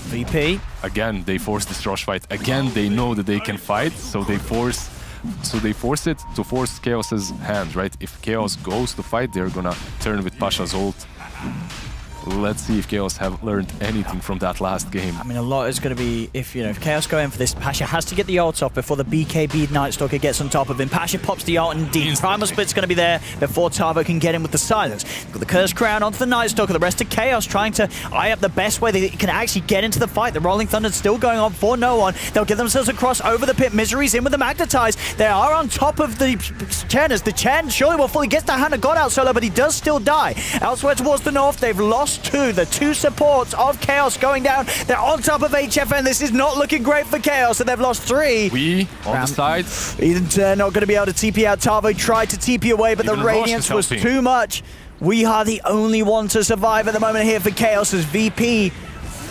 VP. Again, they force this rush fight. Again, they know that they can fight, so they force it to force Chaos's hand, right? If Chaos goes to fight, they're gonna turn with Pasha's ult. Let's see if Chaos have learned anything from that last game. I mean, a lot is going to be, if Chaos go in for this, Pasha has to get the ult off before the BKB Night Stalker gets on top of him. Pasha pops the ult and deep. Primal Split's going to be there before Tavo can get him with the silence. Got the Curse Crown onto the Night Stalker. The rest of Chaos trying to eye up the best way they can actually get into the fight. The Rolling Thunder's still going on for no one. They'll get themselves across over the pit. Misery's in with the Magnetize. They are on top of the Chen, as the Chen surely will fully get the hand of God out solo, but he does still die. Elsewhere towards the north, they've lost the two supports of Chaos going down. They're on top of HFN. This is not looking great for Chaos, and they've lost 3. We on the side. Eden not going to be able to TP out. Tavo tried to TP away, but the Radiance was too much. We are the only one to survive at the moment here for Chaos, as VP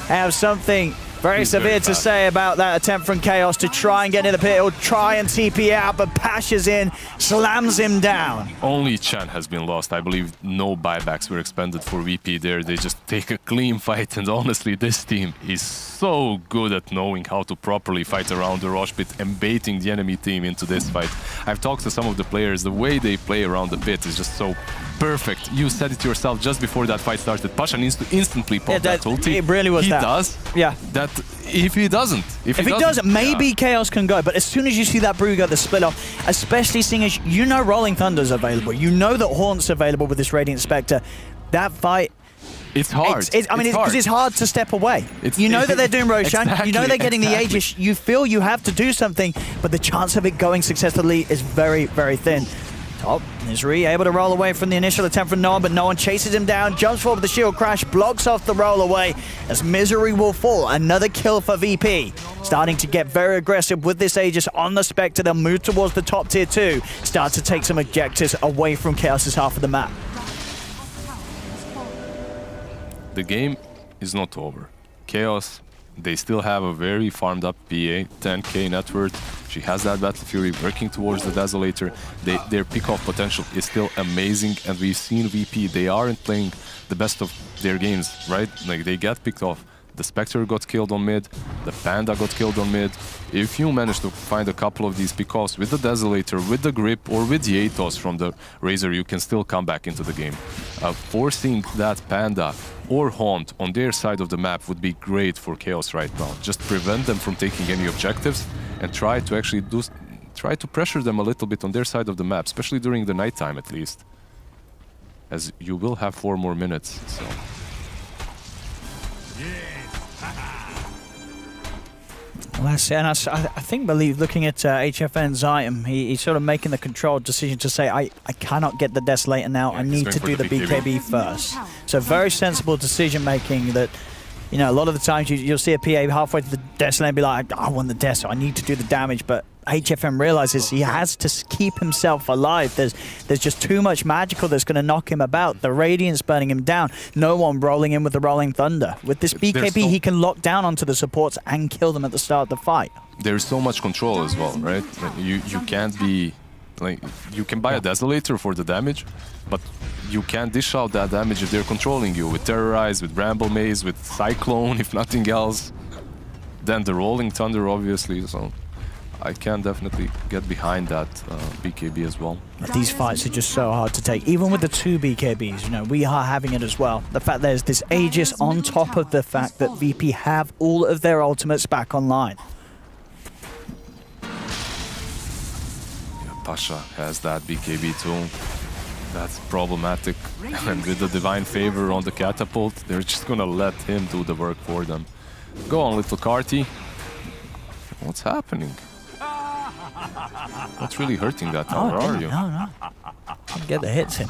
have something very severe to say about that attempt from Chaos to try and get into the pit. He'll try and TP out, but Pasha's in, slams him down. Only Chan has been lost. I believe no buybacks were expended for VP there. They just take a clean fight, and honestly, this team is so good at knowing how to properly fight around the rush pit and baiting the enemy team into this fight. I've talked to some of the players. The way they play around the pit is just so perfect. You said it yourself just before that fight started. Pasha needs to instantly pop that ulti. It really was that. He does. Yeah. That if he doesn't. If he doesn't, maybe Chaos can go. But as soon as you see that Brew go the split off, especially seeing as you know Rolling Thunder's available, you know that Haunt's available with this Radiant Spectre, that fight... It's hard. I mean, because it's hard to step away. You know that they're doing Roshan. Exactly, you know they're getting the Aegis. You feel you have to do something, but the chance of it going successfully is very, very thin. Top, Misery able to roll away from the initial attempt from Noah, but no one chases him down. Jumps forward with the shield crash, blocks off the roll away as Misery will fall. Another kill for VP. Starting to get very aggressive with this Aegis on the Spectre. They'll move towards the top tier 2. Start to take some objectives away from Chaos's half of the map. The game is not over. Chaos they still have a very farmed up PA, 10k net worth. She has that Battle Fury working towards the Desolator. Their pick-off potential is still amazing, and we've seen VP, they aren't playing the best of their games, right? Like, they get picked off. The Spectre got killed on mid, the Panda got killed on mid. If you manage to find a couple of these pick-offs with the Desolator, with the Grip, or with the Atos from the Razor, you can still come back into the game. Forcing that Panda or Haunt on their side of the map would be great for Chaos right now. Just prevent them from taking any objectives and try to actually try to pressure them a little bit on their side of the map, especially during the nighttime at least. As you will have 4 more minutes, so... Well, and I think, looking at HFN's item, he's sort of making the controlled decision to say, I cannot get the Desolator now, I need to do the BKB first. So very sensible decision making that, you know, a lot of the times you'll see a PA halfway to the Desolator and be like, I want the Des, so I need to do the damage, but HFN realizes he has to keep himself alive. There's just too much magical that's going to knock him about. The Radiant's burning him down. No one rolling in with the Rolling Thunder. With this BKB, he can lock down onto the supports and kill them at the start of the fight. There's so much control as well, right? You can't be... Like, you can buy a Desolator for the damage, but you can't dish out that damage if they're controlling you with Terrorize, with Bramble Maze, with Cyclone, if nothing else. Then the Rolling Thunder, obviously, so... I can definitely get behind that BKB as well. These fights are just so hard to take. Even with the 2 BKBs, you know, we are having it as well. The fact there's this Aegis on top of the fact that VP have all of their ultimates back online. Yeah, Pasha has that BKB too. That's problematic. And with the Divine Favor on the Catapult, they're just gonna let him do the work for them. Go on, little Carty. What's happening? What's really hurting that tower, are you? No. Can't get the hits in.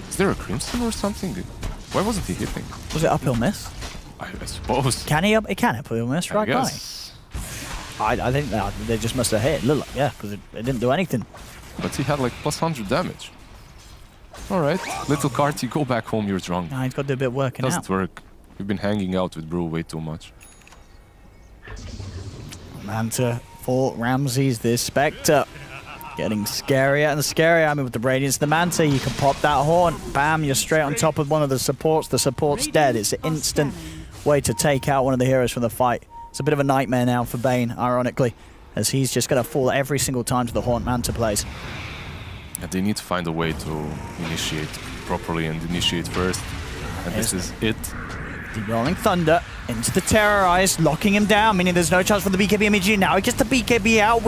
Is there a Crimson or something? Why wasn't he hitting? Was it uphill miss? I suppose. Can he up? It can uphill miss, right? I guess. I think that they just must have hit. Yeah, because it didn't do anything. But he had like plus 100 damage. Alright, little Carty, go back home, you're drunk. No, he's got to do a bit of working out. Doesn't work. We've been hanging out with Brew way too much. Manta for Ramses, this Spectre. Getting scarier and scarier. I mean, with the Radiance, the Manta, you can pop that Haunt. Bam, you're straight on top of one of the supports. The support's dead. It's an instant way to take out one of the heroes from the fight. It's a bit of a nightmare now for Bane, ironically, as he's just going to fall every single time to the Haunt Manta plays. And they need to find a way to initiate properly and initiate first. And this is it. The Rolling Thunder into the Terrorize, locking him down, meaning there's no chance for the BKB immediately. Now he gets the BKB out,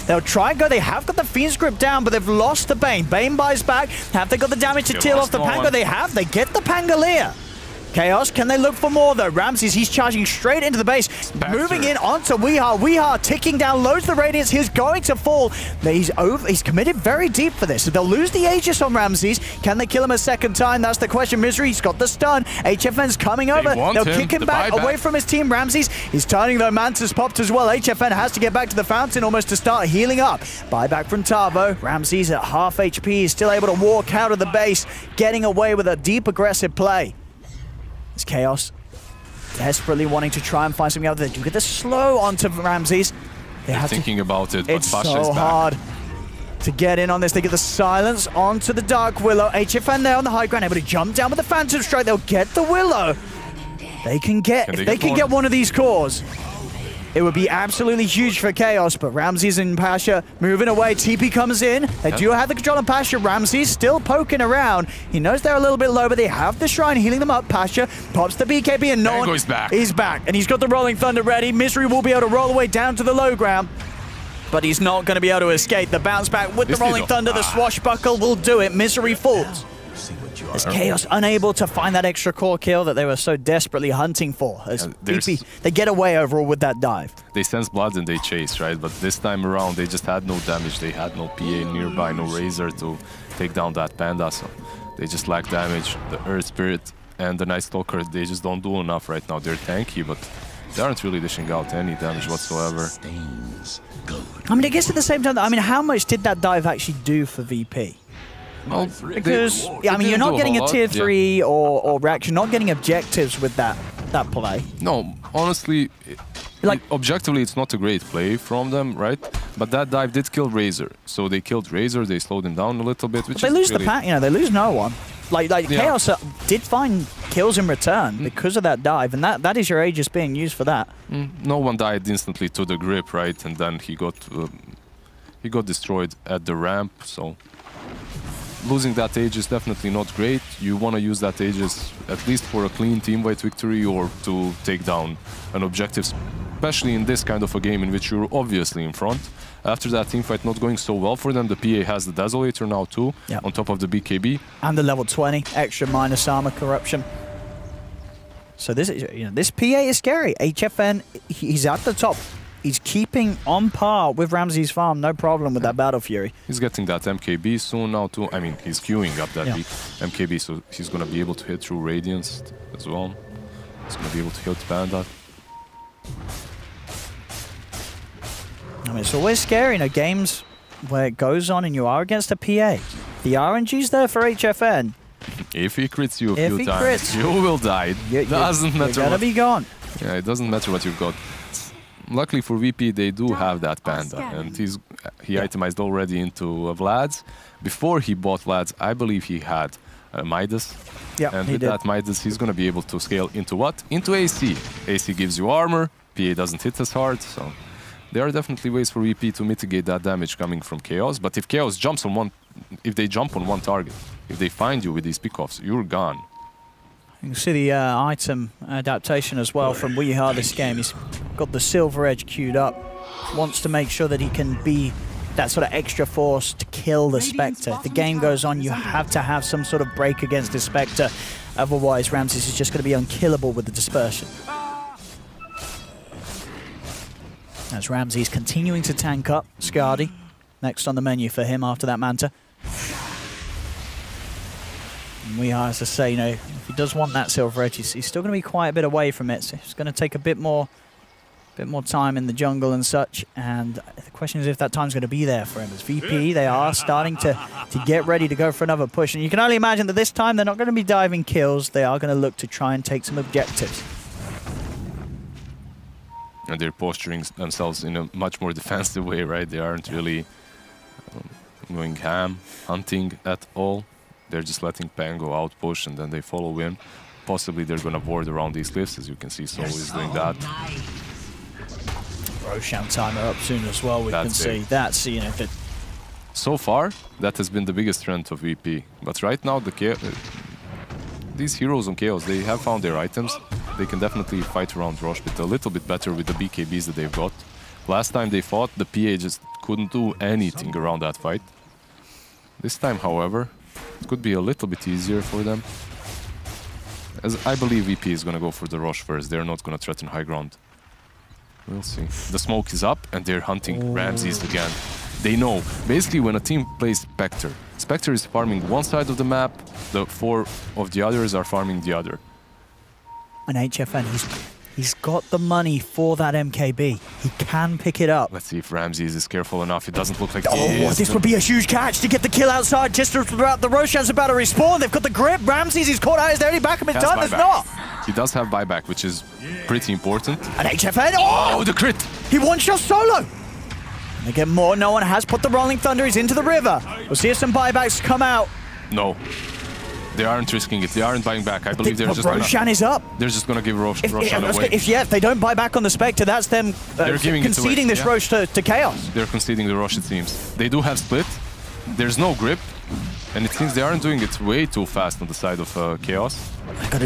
They'll try and go. They have got the Fiend's Grip down, but they've lost the Bane. Bane buys back. Have they got the damage to teal off the Pango? They have. They get the Pangolier. Chaos, can they look for more though? Ramses, he's charging straight into the base, moving in onto Weehaw, ticking down, loads the Radiance, he's going to fall. He's committed very deep for this, so they'll lose the Aegis on Ramses. Can they kill him a second time? That's the question. Misery, he's got the stun. HFN's coming over, they'll kick him back away from his team. Ramses, he's turning though, Manta's popped as well. HFN has to get back to the fountain almost to start healing up. Buyback from Tavo. Ramses at half HP, he's still able to walk out of the base, getting away with a deep aggressive play. It's Chaos desperately wanting to try and find something out there. Do get the slow onto Ramses. They're thinking about it, but it's Pasha so is back. hard to get in on this. They get the silence onto the Dark Willow. HFN there on the high ground, able to jump down with the Phantom Strike. They'll get the Willow. They can get, if they can get one of these cores, it would be absolutely huge for Chaos, but Ramses and Pasha moving away. TP comes in. They do have the control on Pasha. Ramses still poking around. He knows they're a little bit low, but they have the Shrine healing them up. Pasha pops the BKB and no one... He's back. He's back, and he's got the Rolling Thunder ready. Misery will be able to roll away down to the low ground, but he's not going to be able to escape. The bounce back with the Rolling Thunder. The swashbuckle will do it. Misery falls. As Chaos unable to find that extra core kill that they were so desperately hunting for. As VP, they get away overall with that dive. They sense blood and they chase, right? But this time around, they just had no damage. They had no PA nearby, no Razor to take down that Panda. So they just lack damage. The Earth Spirit and the Night Stalker, they just don't do enough right now. They're tanky, but they aren't really dishing out any damage whatsoever. I mean, I guess at the same time, I mean, how much did that dive actually do for VP? Well, because, I mean, you're not getting a tier 3 or reaction, not getting objectives with that play. No, honestly, Like, objectively, it's not a great play from them, right? But that dive did kill Razor. So they killed Razor, they slowed him down a little bit, which they is lose really... the pack, you know, they lose no one. Like Yeah. Chaos did find kills in return because of that dive, and that is your Aegis being used for that. No one died instantly to the grip, right? And then he got destroyed at the ramp, so... Losing that Aegis is definitely not great. You want to use that Aegis at least for a clean team fight victory or to take down an objective, especially in this kind of a game in which you're obviously in front. After that team fight not going so well for them, the PA has the Desolator now too, on top of the BKB. And the level 20, extra minus armor corruption. So this is, you know, this PA is scary. HFN, he's at the top. He's keeping on par with Ramsey's farm, no problem with that Battle Fury. He's getting that MKB soon now too. I mean, he's queuing up that MKB, so he's going to be able to hit through Radiance as well. He's going to be able to hit Bandit. I mean, it's always scary, you know, games where it goes on and you are against a PA. The RNG's there for HFN. If he crits you a few times, you will die. It doesn't matter. You're gonna be gone. Yeah, it doesn't matter what you've got. Luckily for VP, they do have that Panda, and he itemized already into Vlad's. Before he bought Vlad's, I believe he had Midas. Yeah, and with that Midas, he's going to be able to scale into what? Into AC. AC gives you armor, PA doesn't hit as hard, so there are definitely ways for VP to mitigate that damage coming from Chaos. But if Chaos jumps on if they jump on one target, if they find you with these pickoffs, you're gone. You can see the item adaptation as well from Weehar this game. He's got the Silver Edge queued up. Wants to make sure that he can be that sort of extra force to kill the Spectre. The game goes on, you have to have some sort of break against the Spectre. Otherwise, Ramses is just going to be unkillable with the dispersion. As Ramses continuing to tank up. Skadi next on the menu for him after that Manta. And Weehar, as I say, you know, if he does want that Silver Edge, he's still going to be quite a bit away from it. So it's going to take a bit more time in the jungle and such. And the question is if that time's going to be there for him. As VP, they are starting to get ready to go for another push. And you can only imagine that this time they're not going to be diving kills. They are going to look to try and take some objectives. And they're posturing themselves in a much more defensive way, right? They aren't really going ham, hunting at all. They're just letting Pango outpush and then they follow in. Possibly they're going to board around these cliffs, as you can see. Soul is doing that. Roshan timer up soon as well, we can see. That's, you know, that. So far, that has been the biggest strength of VP. But right now, these heroes on Chaos, they have found their items. They can definitely fight around Rosh, but a little bit better with the BKBs that they've got. Last time they fought, the PA just couldn't do anything around that fight. This time, however, it could be a little bit easier for them. As I believe VP is going to go for the Rosh first. They're not going to threaten high ground. We'll see. The smoke is up and they're hunting Ramses again. They know. Basically, when a team plays Spectre, Spectre is farming one side of the map, the 4 of the others are farming the other. And HFN, he's got the money for that MKB. He can pick it up. Let's see if Ramses is careful enough. It doesn't look like he is. This would be a huge catch to get the kill outside just about the Roshan's about to respawn. They've got the grip. Ramses, he's caught out. Is there any backup in time? There's not. He does have buyback, which is pretty important. And HFN, oh, the crit! He one-shot solo. And they get more. No one has put the Rolling Thunder. He's into the river. We'll see if some buybacks come out. No. They aren't risking it. They aren't buying back. I believe they're just Roshan is up. They're just going to give Roshan away. If they don't buy back on the Spectre, that's them conceding this Rosh to Chaos. They're conceding the Rosh, it seems. They do have split. There's no grip. And it seems they aren't doing it way too fast on the side of Chaos.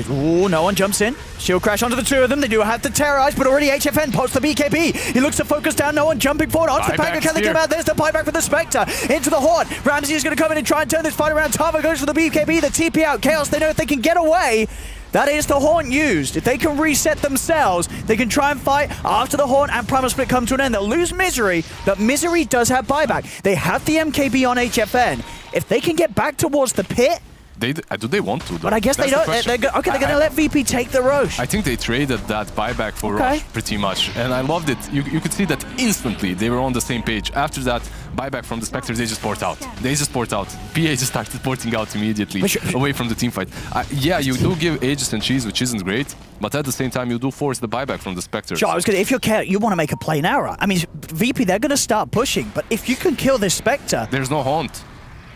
Ooh, no one jumps in. Shield crash onto the two of them. They do have to terrorize, but already HFN posts the BKB. He looks to focus down. No one jumping forward. Onto the Pango. Can they get out? There's the buyback for the Spectre. Into the Horde. Ramsey is going to come in and try and turn this fight around. Tava goes for the BKB. The TP out. Chaos, they know if they can get away. That is the Haunt used. If they can reset themselves, they can try and fight after the Haunt and Primal Split come to an end. They'll lose Misery, but Misery does have buyback. They have the MKB on HFN. If they can get back towards the pit, Do they want to? Though? But I guess That's they don't. the They're going to let VP take the Roche. I think they traded that buyback for Roche pretty much, and I loved it. You could see that instantly they were on the same page. After that buyback from the Spectre, they just port out. PA just started porting out immediately away from the team fight. Yeah, you do give Aegis and Cheese, which isn't great, but at the same time you do force the buyback from the Spectre. Sure, I was gonna, if you're careful, you want to make a play now, right? I mean, VP, they're going to start pushing, but if you can kill this Spectre... There's no haunt.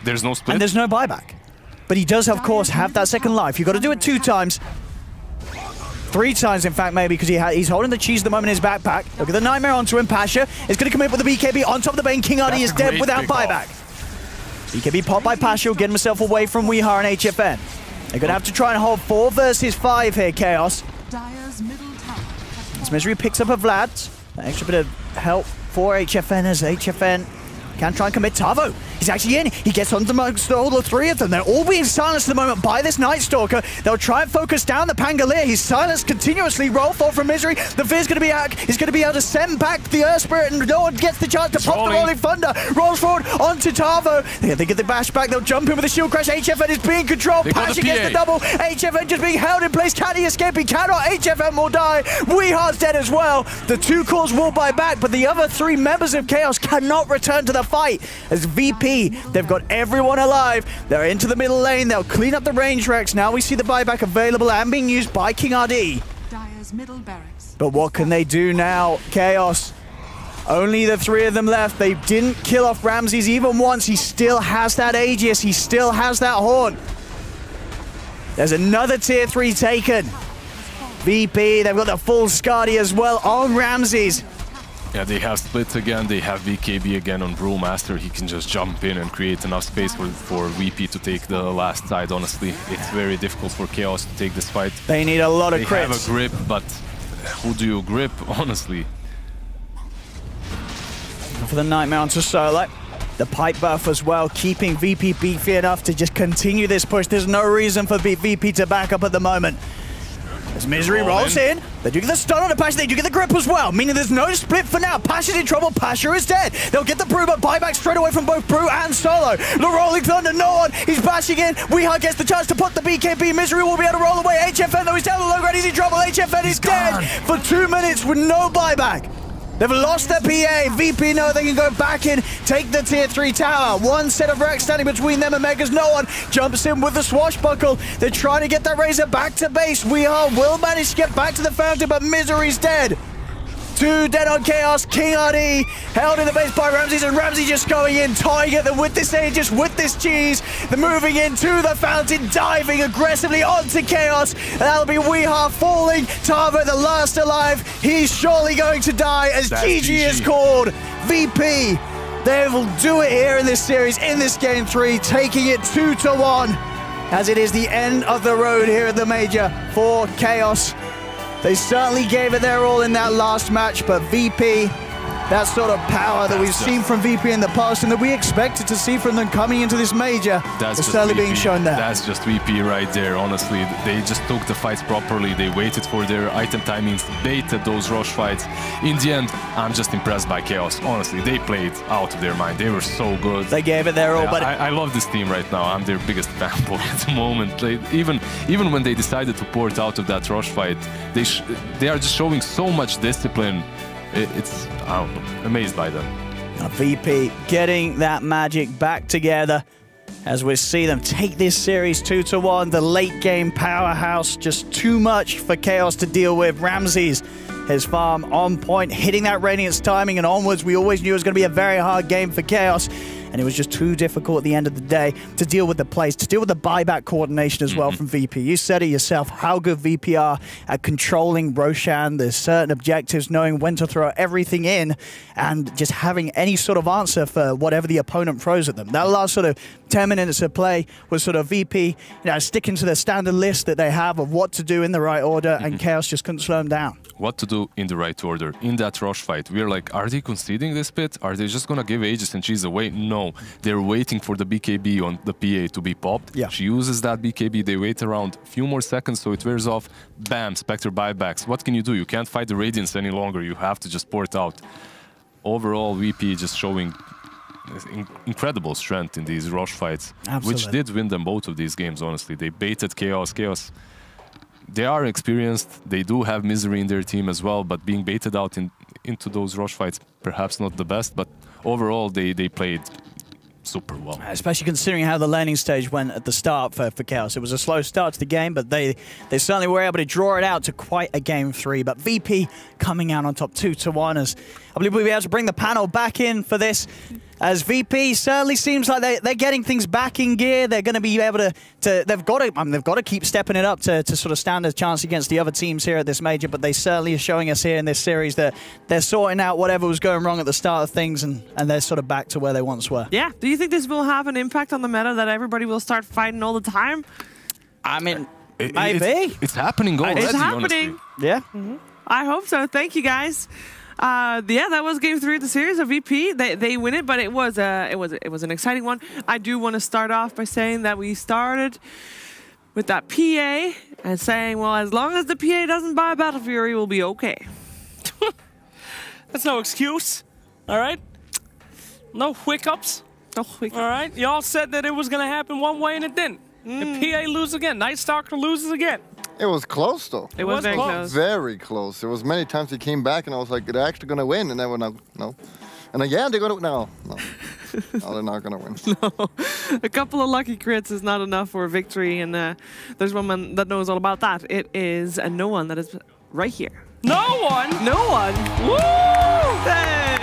There's no split. And there's no buyback. But he does, of course, have that second life. You've got to do it 2 times. 3 times, in fact, maybe, because he's holding the cheese at the moment in his backpack. Look at the Nightmare onto him. Pasha is going to come in with the BKB on top of the Bane. King RD is dead without buyback. BKB popped by Pasha, getting himself away from weehaw and HFN. They're going to have to try and hold 4 versus 5 here, Chaos. As Misery picks up a Vlad. An extra bit of help for HFN as HFN can try and commit. Tavo, he's actually in. He gets on amongst all the 3 of them. They're all being silenced at the moment by this Night Stalker. They'll try and focus down the Pangolier. He's silenced continuously. Roll fall from Misery. The Fear's going to be out. He's going to be able to send back the Earth Spirit, and no one gets the chance to pop the Rolling Thunder. Rolls forward onto Tavo. They get the bash back. They'll jump in with a shield crash. HFN is being controlled. Pasha gets the double. HFN just being held in place. Can he escape? He cannot. HFN will die. Weehar's dead as well. The 2 cores will buy back, but the other 3 members of Chaos cannot return to the fight. As VP, they've got everyone alive. They're into the middle lane. They'll clean up the range wrecks. Now we see the buyback available and being used by King RD. But what can they do now? Chaos. Only the 3 of them left. They didn't kill off Ramses even once. He still has that Aegis. He still has that Horn. There's another tier 3 taken. VP, they've got the full Skadi as well on Ramses. Yeah, they have split again, they have VKB again on Brewmaster. He can just jump in and create enough space for VP to take the last side, honestly. It's very difficult for Chaos to take this fight. They need a lot of crits. They have a grip, but who do you grip, honestly? For the Nightmare onto Solo. The pipe buff as well, keeping VP beefy enough to just continue this push. There's no reason for VP to back up at the moment. As Misery rolls in, they do get the stun on the Pasha, they do get the grip as well, meaning there's no split for now. Pasha's in trouble, Pasha is dead. They'll get the Brew, but buyback straight away from both Brew and Solo. The Rolling Thunder, no one, he's bashing in. Weehaw gets the chance to put the BKB. Misery will be able to roll away. HFN though, he's down the low ground, he's in trouble. HFN is dead for 2 minutes with no buyback. They've lost their PA. VP know they can go back in, take the tier 3 tower. 1 set of Rex standing between them and Megas. No one jumps in with the swashbuckle. They're trying to get that Razor back to base. Weehaw will manage to get back to the fountain, but Misery's dead. 2 dead on Chaos. King RD held in the base by Ramses, and Ramsey just going in, toying at them with this Aegis, with this cheese. They're moving into the fountain, diving aggressively onto Chaos. And that'll be Weehaw falling. Tavo, the last alive. He's surely going to die as GG is called. VP, they will do it here in this series, in this game 3, taking it 2-1, as it is the end of the road here at the Major for Chaos. They certainly gave it their all in that last match, but VP, that sort of power that we've seen from VP in the past and that we expected to see from them coming into this major is certainly being shown there. That's just VP right there, honestly. They just took the fights properly. They waited for their item timings, baited those rush fights. In the end, I'm just impressed by Chaos. Honestly, they played out of their mind. They were so good. They gave it their all. But I love this team right now. I'm their biggest fanboy at the moment. Even when they decided to port out of that rush fight, they are just showing so much discipline. It's, I don't know, amazed by them. Now VP getting that magic back together as we see them take this series 2-1. The late game powerhouse, just too much for Chaos to deal with. Ramses, his farm on point, hitting that Radiant's timing and onwards. We always knew it was going to be a very hard game for Chaos. And it was just too difficult at the end of the day to deal with the plays, to deal with the buyback coordination as well from VP. You said it yourself, how good VP are at controlling Roshan. There's certain objectives, knowing when to throw everything in and just having any sort of answer for whatever the opponent throws at them. That last sort of 10 minutes of play was sort of VP, sticking to the standard list that they have of what to do in the right order, and Chaos just couldn't slow them down. What to do in the right order. In that rush fight, we're like, are they conceding this pit? Are they just gonna give Aegis and Cheese away? No. They're waiting for the BKB on the PA to be popped. Yeah. She uses that BKB, they wait around a few more seconds so it wears off. Bam, Spectre buybacks. What can you do? You can't fight the Radiance any longer. You have to just port out. Overall, VP just showing incredible strength in these rush fights, Absolutely. which did win them both of these games, honestly. They baited Chaos. Chaos, they are experienced, they do have Misery in their team as well, but being baited out into those rush fights, perhaps not the best, but overall they played super well. Especially considering how the laning stage went at the start for Chaos. It was a slow start to the game, but they certainly were able to draw it out to quite a game 3. But VP coming out on top 2-1 as I believe we'll be able to bring the panel back in for this. As VP certainly seems like they're getting things back in gear. They're going to be able to they've got to keep stepping it up to sort of stand a chance against the other teams here at this major. But they certainly are showing us here in this series that they're sorting out whatever was going wrong at the start of things, and they're sort of back to where they once were. Yeah. Do you think this will have an impact on the meta that everybody will start fighting all the time? I mean, maybe. It's happening already. It's happening. Honestly. Yeah. I hope so. Thank you, guys. Yeah, that was game 3 of the series of VP. They win it, but it was an exciting one. I do want to start off by saying that we started with that PA and saying, well, as long as the PA doesn't buy Battle Fury, we'll be okay. That's no excuse. All right? No hiccups. No hiccups. All right? Y'all said that it was going to happen one way and it didn't. The PA loses again. Night Stalker loses again. It was close, though. It was very close. Very close. There was many times they came back, and I was like, they're actually going to win. And they were, no. And then, yeah, they're going to... No. No, they're not going to win. No. A couple of lucky crits is not enough for a victory, and there's one man that knows all about that. It is a no one that is right here. No one? No one. Woo! Hey!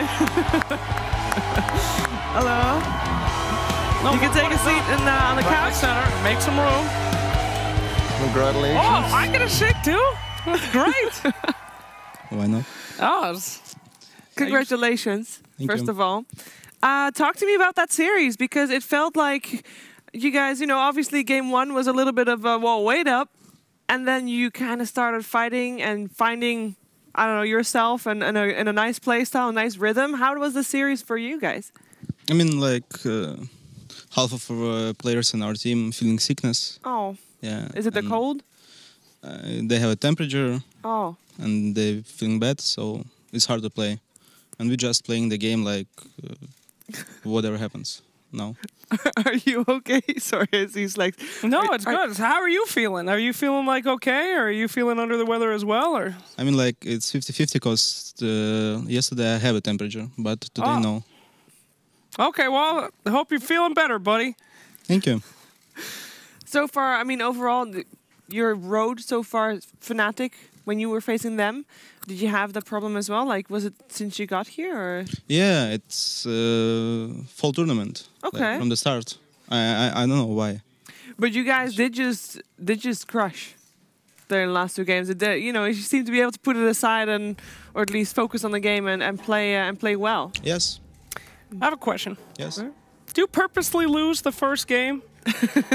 Hello. No, you can take a seat on the couch. Center. Make some room. Congratulations. Oh, I get a shake too? That's great. Why not? Oh, Congratulations, Thank first you. of all. Talk to me about that series, because it felt like you guys, obviously game 1 was a little bit of a, well, wait up, and then you kind of started fighting and finding, I don't know, yourself and in a nice play style, a nice rhythm. How was the series for you guys? I mean, like, half of our players in our team feeling sickness. Oh, Yeah. is it the and, cold? They have a temperature Oh, and they're feeling bad, so it's hard to play. And we're just playing the game like whatever happens now. are you okay? Sorry, he's like... no, it's good. How are you feeling? Are you feeling like okay, or are you feeling under the weather as well, or? I mean, like, it's 50-50 because yesterday I have a temperature, but today no. Okay, well, I hope you're feeling better, buddy. Thank you. So far, I mean, overall, your road so far is Fnatic. When you were facing them, did you have the problem as well? Like, was it since you got here, or? Yeah, it's fall tournament. Okay. Like, from the start. I don't know why. But you guys did just crush their last 2 games. You seem to be able to put it aside or at least focus on the game and play well. Yes. I have a question. Yes. Do you purposely lose the first game?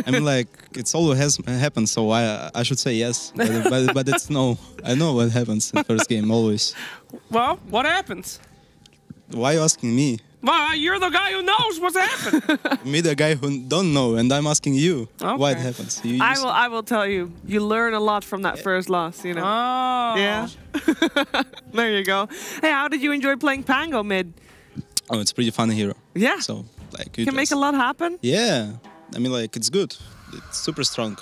I mean, like, it's always happened, so I should say yes, but it's no. I know what happens in the first game, always. Well, what happens? Why are you asking me? Well, you're the guy who knows what's happened. Me, the guy who don't know, and I'm asking you why it Okay. happens. I will tell you. You learn a lot from that first loss, Oh. Yeah. There you go. Hey, how did you enjoy playing Pango mid? Oh, it's pretty fun hero. Yeah. So, like, You can make a lot happen. Yeah. I mean, like, it's good. It's super strong.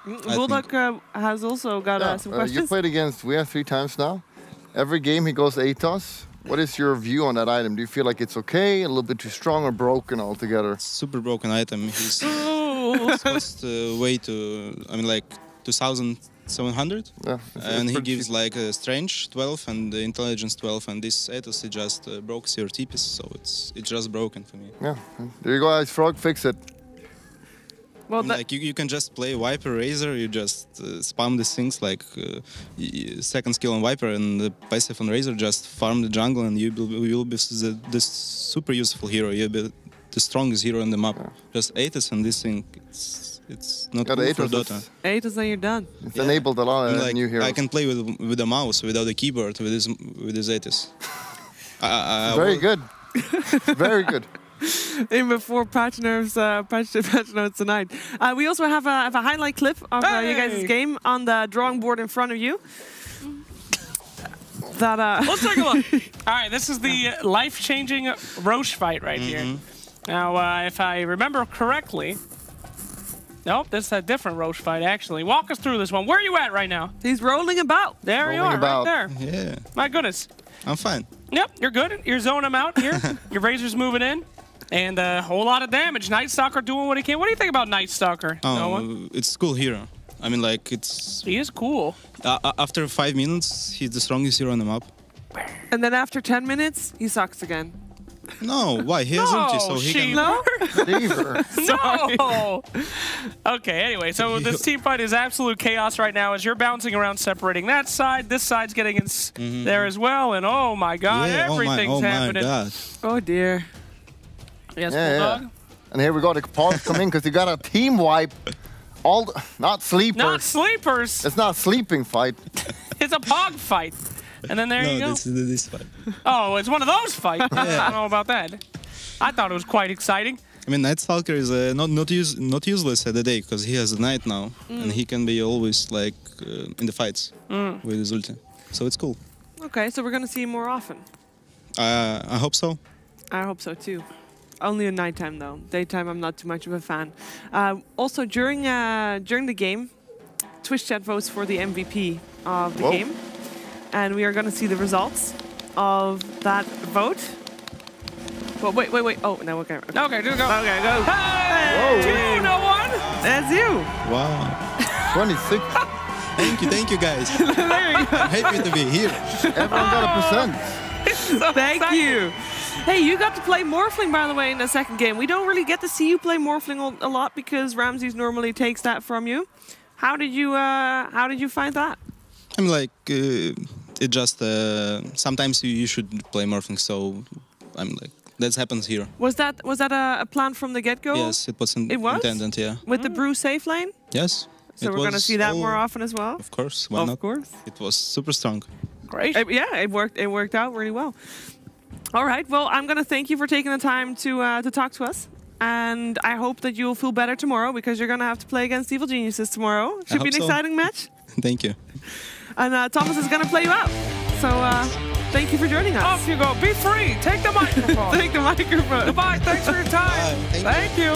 Bulldog has also got some You questions. played against We 3 times now. Every game he goes Atos. What is your view on that item? Do you feel like it's okay, a little bit too strong, or broken altogether? Super broken item. He's Ooh. supposed to way to, I mean, like, 2,700. Yeah. And he gives like a strange 12 and the intelligence 12, and this Atos it just broke your TPs, so it's just broken for me. Yeah. There you go, Ice Frog. Fix it. Well, And, like, you can just play Viper Razor, you just spam these things like second skill on Viper and the passive on Razor, just farm the jungle and you will be the super useful hero. You'll be the strongest hero in the map. Yeah. Just Atos and this thing, it's not Yeah, cool the for Atos Dota. is- 8 is then you're done. It's Yeah. enabled a lot And, of like, new heroes. I can play with a mouse, without a keyboard, with this Atos. Very good. Very good. In before patch notes tonight. We also have a highlight clip of you guys' game on the drawing board in front of you. That Let's take a look. All right, this is the life-changing Roche fight right here. Now, if I remember correctly... Nope, this is a different Roche fight, actually. Walk us through this one. Where are you at right now? He's rolling about. There you Rolling are, about. right there. Yeah, My goodness. I'm fine. Yep, you're good. You're zoning him out here. Your Razor's moving in. And a whole lot of damage. Night Stalker doing what he can. What do you think about Night Stalker? No one? It's cool hero. I mean, like, it's... He is cool. After 5 minutes, he's the strongest hero on the map. And then after 10 minutes, he sucks again. No, why? He has ulti, so he can... No? Beaver. No! Okay, anyway, so this team fight is absolute chaos right now as you're bouncing around separating that side. This side's getting in there as well, and oh my god, Yeah, everything's happening. Oh my god. Oh dear. Yes, Yeah, Bulldog? yeah. And here we go. The pause come in because you got a team wipe. Not sleepers. Not sleepers! It's not a sleeping fight. It's a pog fight. And then there you go. No, this fight. Oh, it's one of those fights. I don't know about that. I thought it was quite exciting. I mean, Night Stalker is not useless at the day because he has a Knight now, and he can be always like in the fights with his ulti. So it's cool. Okay, so we're going to see him more often. I hope so. I hope so too. Only at nighttime though. Daytime, I'm not too much of a fan. Also, during the game, Twitch chat votes for the MVP of the game. And we are going to see the results of that vote. Well, wait. Oh, no, okay. Okay, do go. Okay, go. Hey! 2-1! That's you. Wow. 26. Thank you guys. Happy to be here. Everyone got a percent. Thank you. Hey, you got to play Morphling, by the way, in the second game. We don't really get to see you play Morphling a lot because Ramses normally takes that from you. How did you find that? I mean, like, it just sometimes you should play Morphling, so I'm like, that happens here. Was that a plan from the get-go? Yes, it was intended, yeah. With the Brew safe lane? Yes. So we're going to see that more often as well? Of course, why not? Of course. It was super strong. Great. Yeah, it worked out really well. All right, well, I'm going to thank you for taking the time to talk to us. And I hope that you'll feel better tomorrow because you're going to have to play against Evil Geniuses tomorrow. Should be an exciting match. Thank you. And Thomas is going to play you out. So thank you for joining us. Off you go. Be free. Take the microphone. Take the microphone. Goodbye. Thanks for your time. Thank you.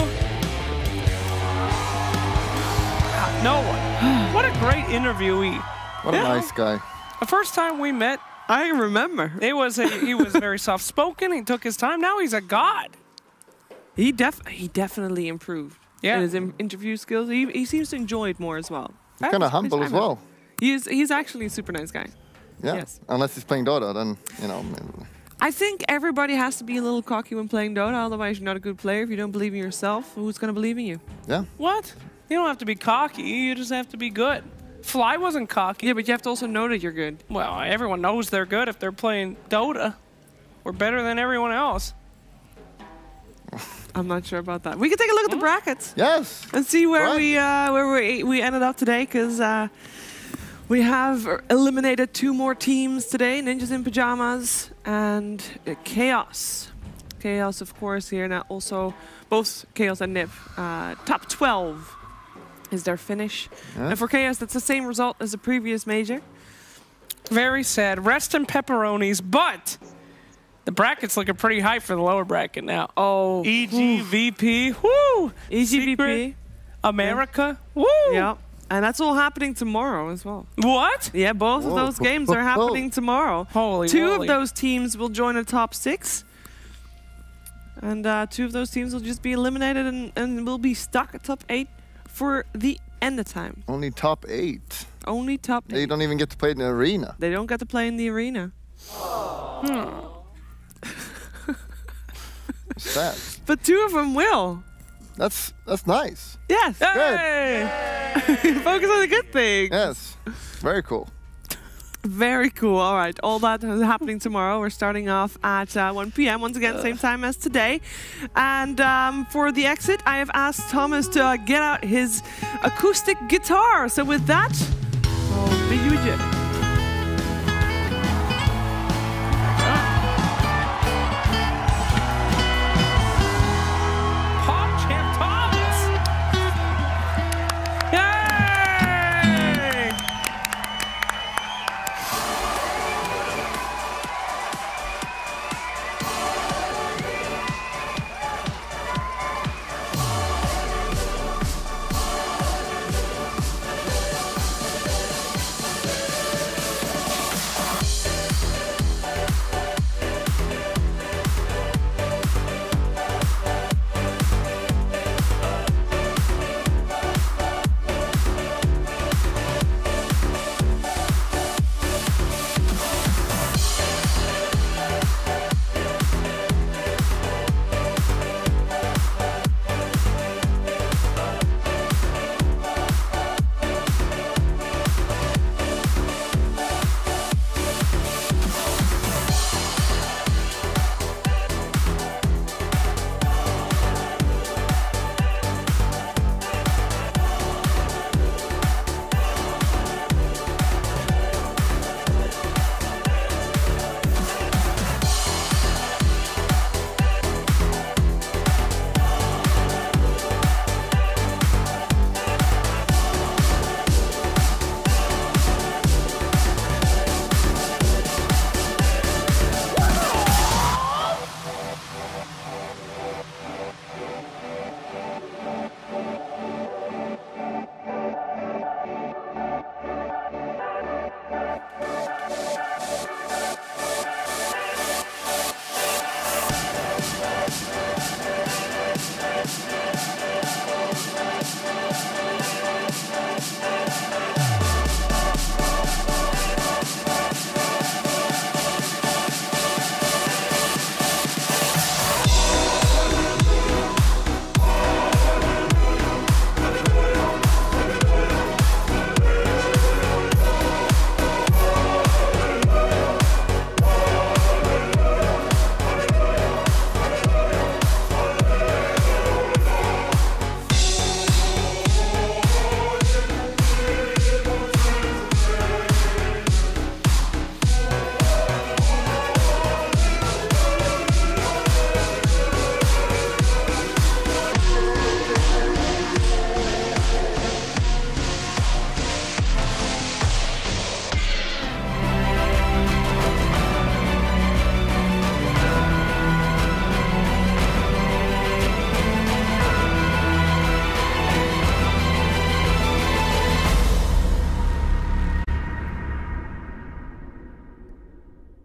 No one. What a great interviewee. What a nice guy. The first time we met, I remember. he was very soft-spoken. He took his time. Now he's a god. He definitely improved Yeah. in his interview skills. He seems to enjoy it more as well. He's kind of humble as well. He's actually a super nice guy. Yeah. Yes. Unless he's playing Dota, then, you know. I think everybody has to be a little cocky when playing Dota, otherwise you're not a good player. If you don't believe in yourself, who's going to believe in you? Yeah. What? You don't have to be cocky. You just have to be good. Fly wasn't cocky. Yeah, but you have to also know that you're good. Well, everyone knows they're good if they're playing Dota. We're better than everyone else. I'm not sure about that. We can take a look at the brackets. Yes. And see where Right. we ended up today, because we have eliminated 2 more teams today: Ninjas in Pajamas and Chaos. Chaos, of course, here now. Also, both Chaos and Nip. Top 12 is their finish. Yeah. And for Chaos, that's the same result as the previous major. Very sad. Rest in pepperonis, but the bracket's looking pretty high for the lower bracket now. Oh, EGVP, woo! EGVP, Secret America, woo! yeah. And that's all happening tomorrow as well. What? Yeah, both of those games are happening tomorrow. Holy 2 moly. of those teams will join the top 6. And 2 of those teams will just be eliminated and will be stuck at top 8 for the end of time. Only top 8. Only top 8. They don't even get to play in the arena. They don't get to play in the arena. Sad. But 2 of them will. That's nice. Yes. Hey! Focus on the good things. Yes. Very cool. Very cool. All right. All that is happening tomorrow. We're starting off at 1 p.m. Once again, same time as today. And for the exit, I have asked Thomas to get out his acoustic guitar. So with that, I'll bid you adieu.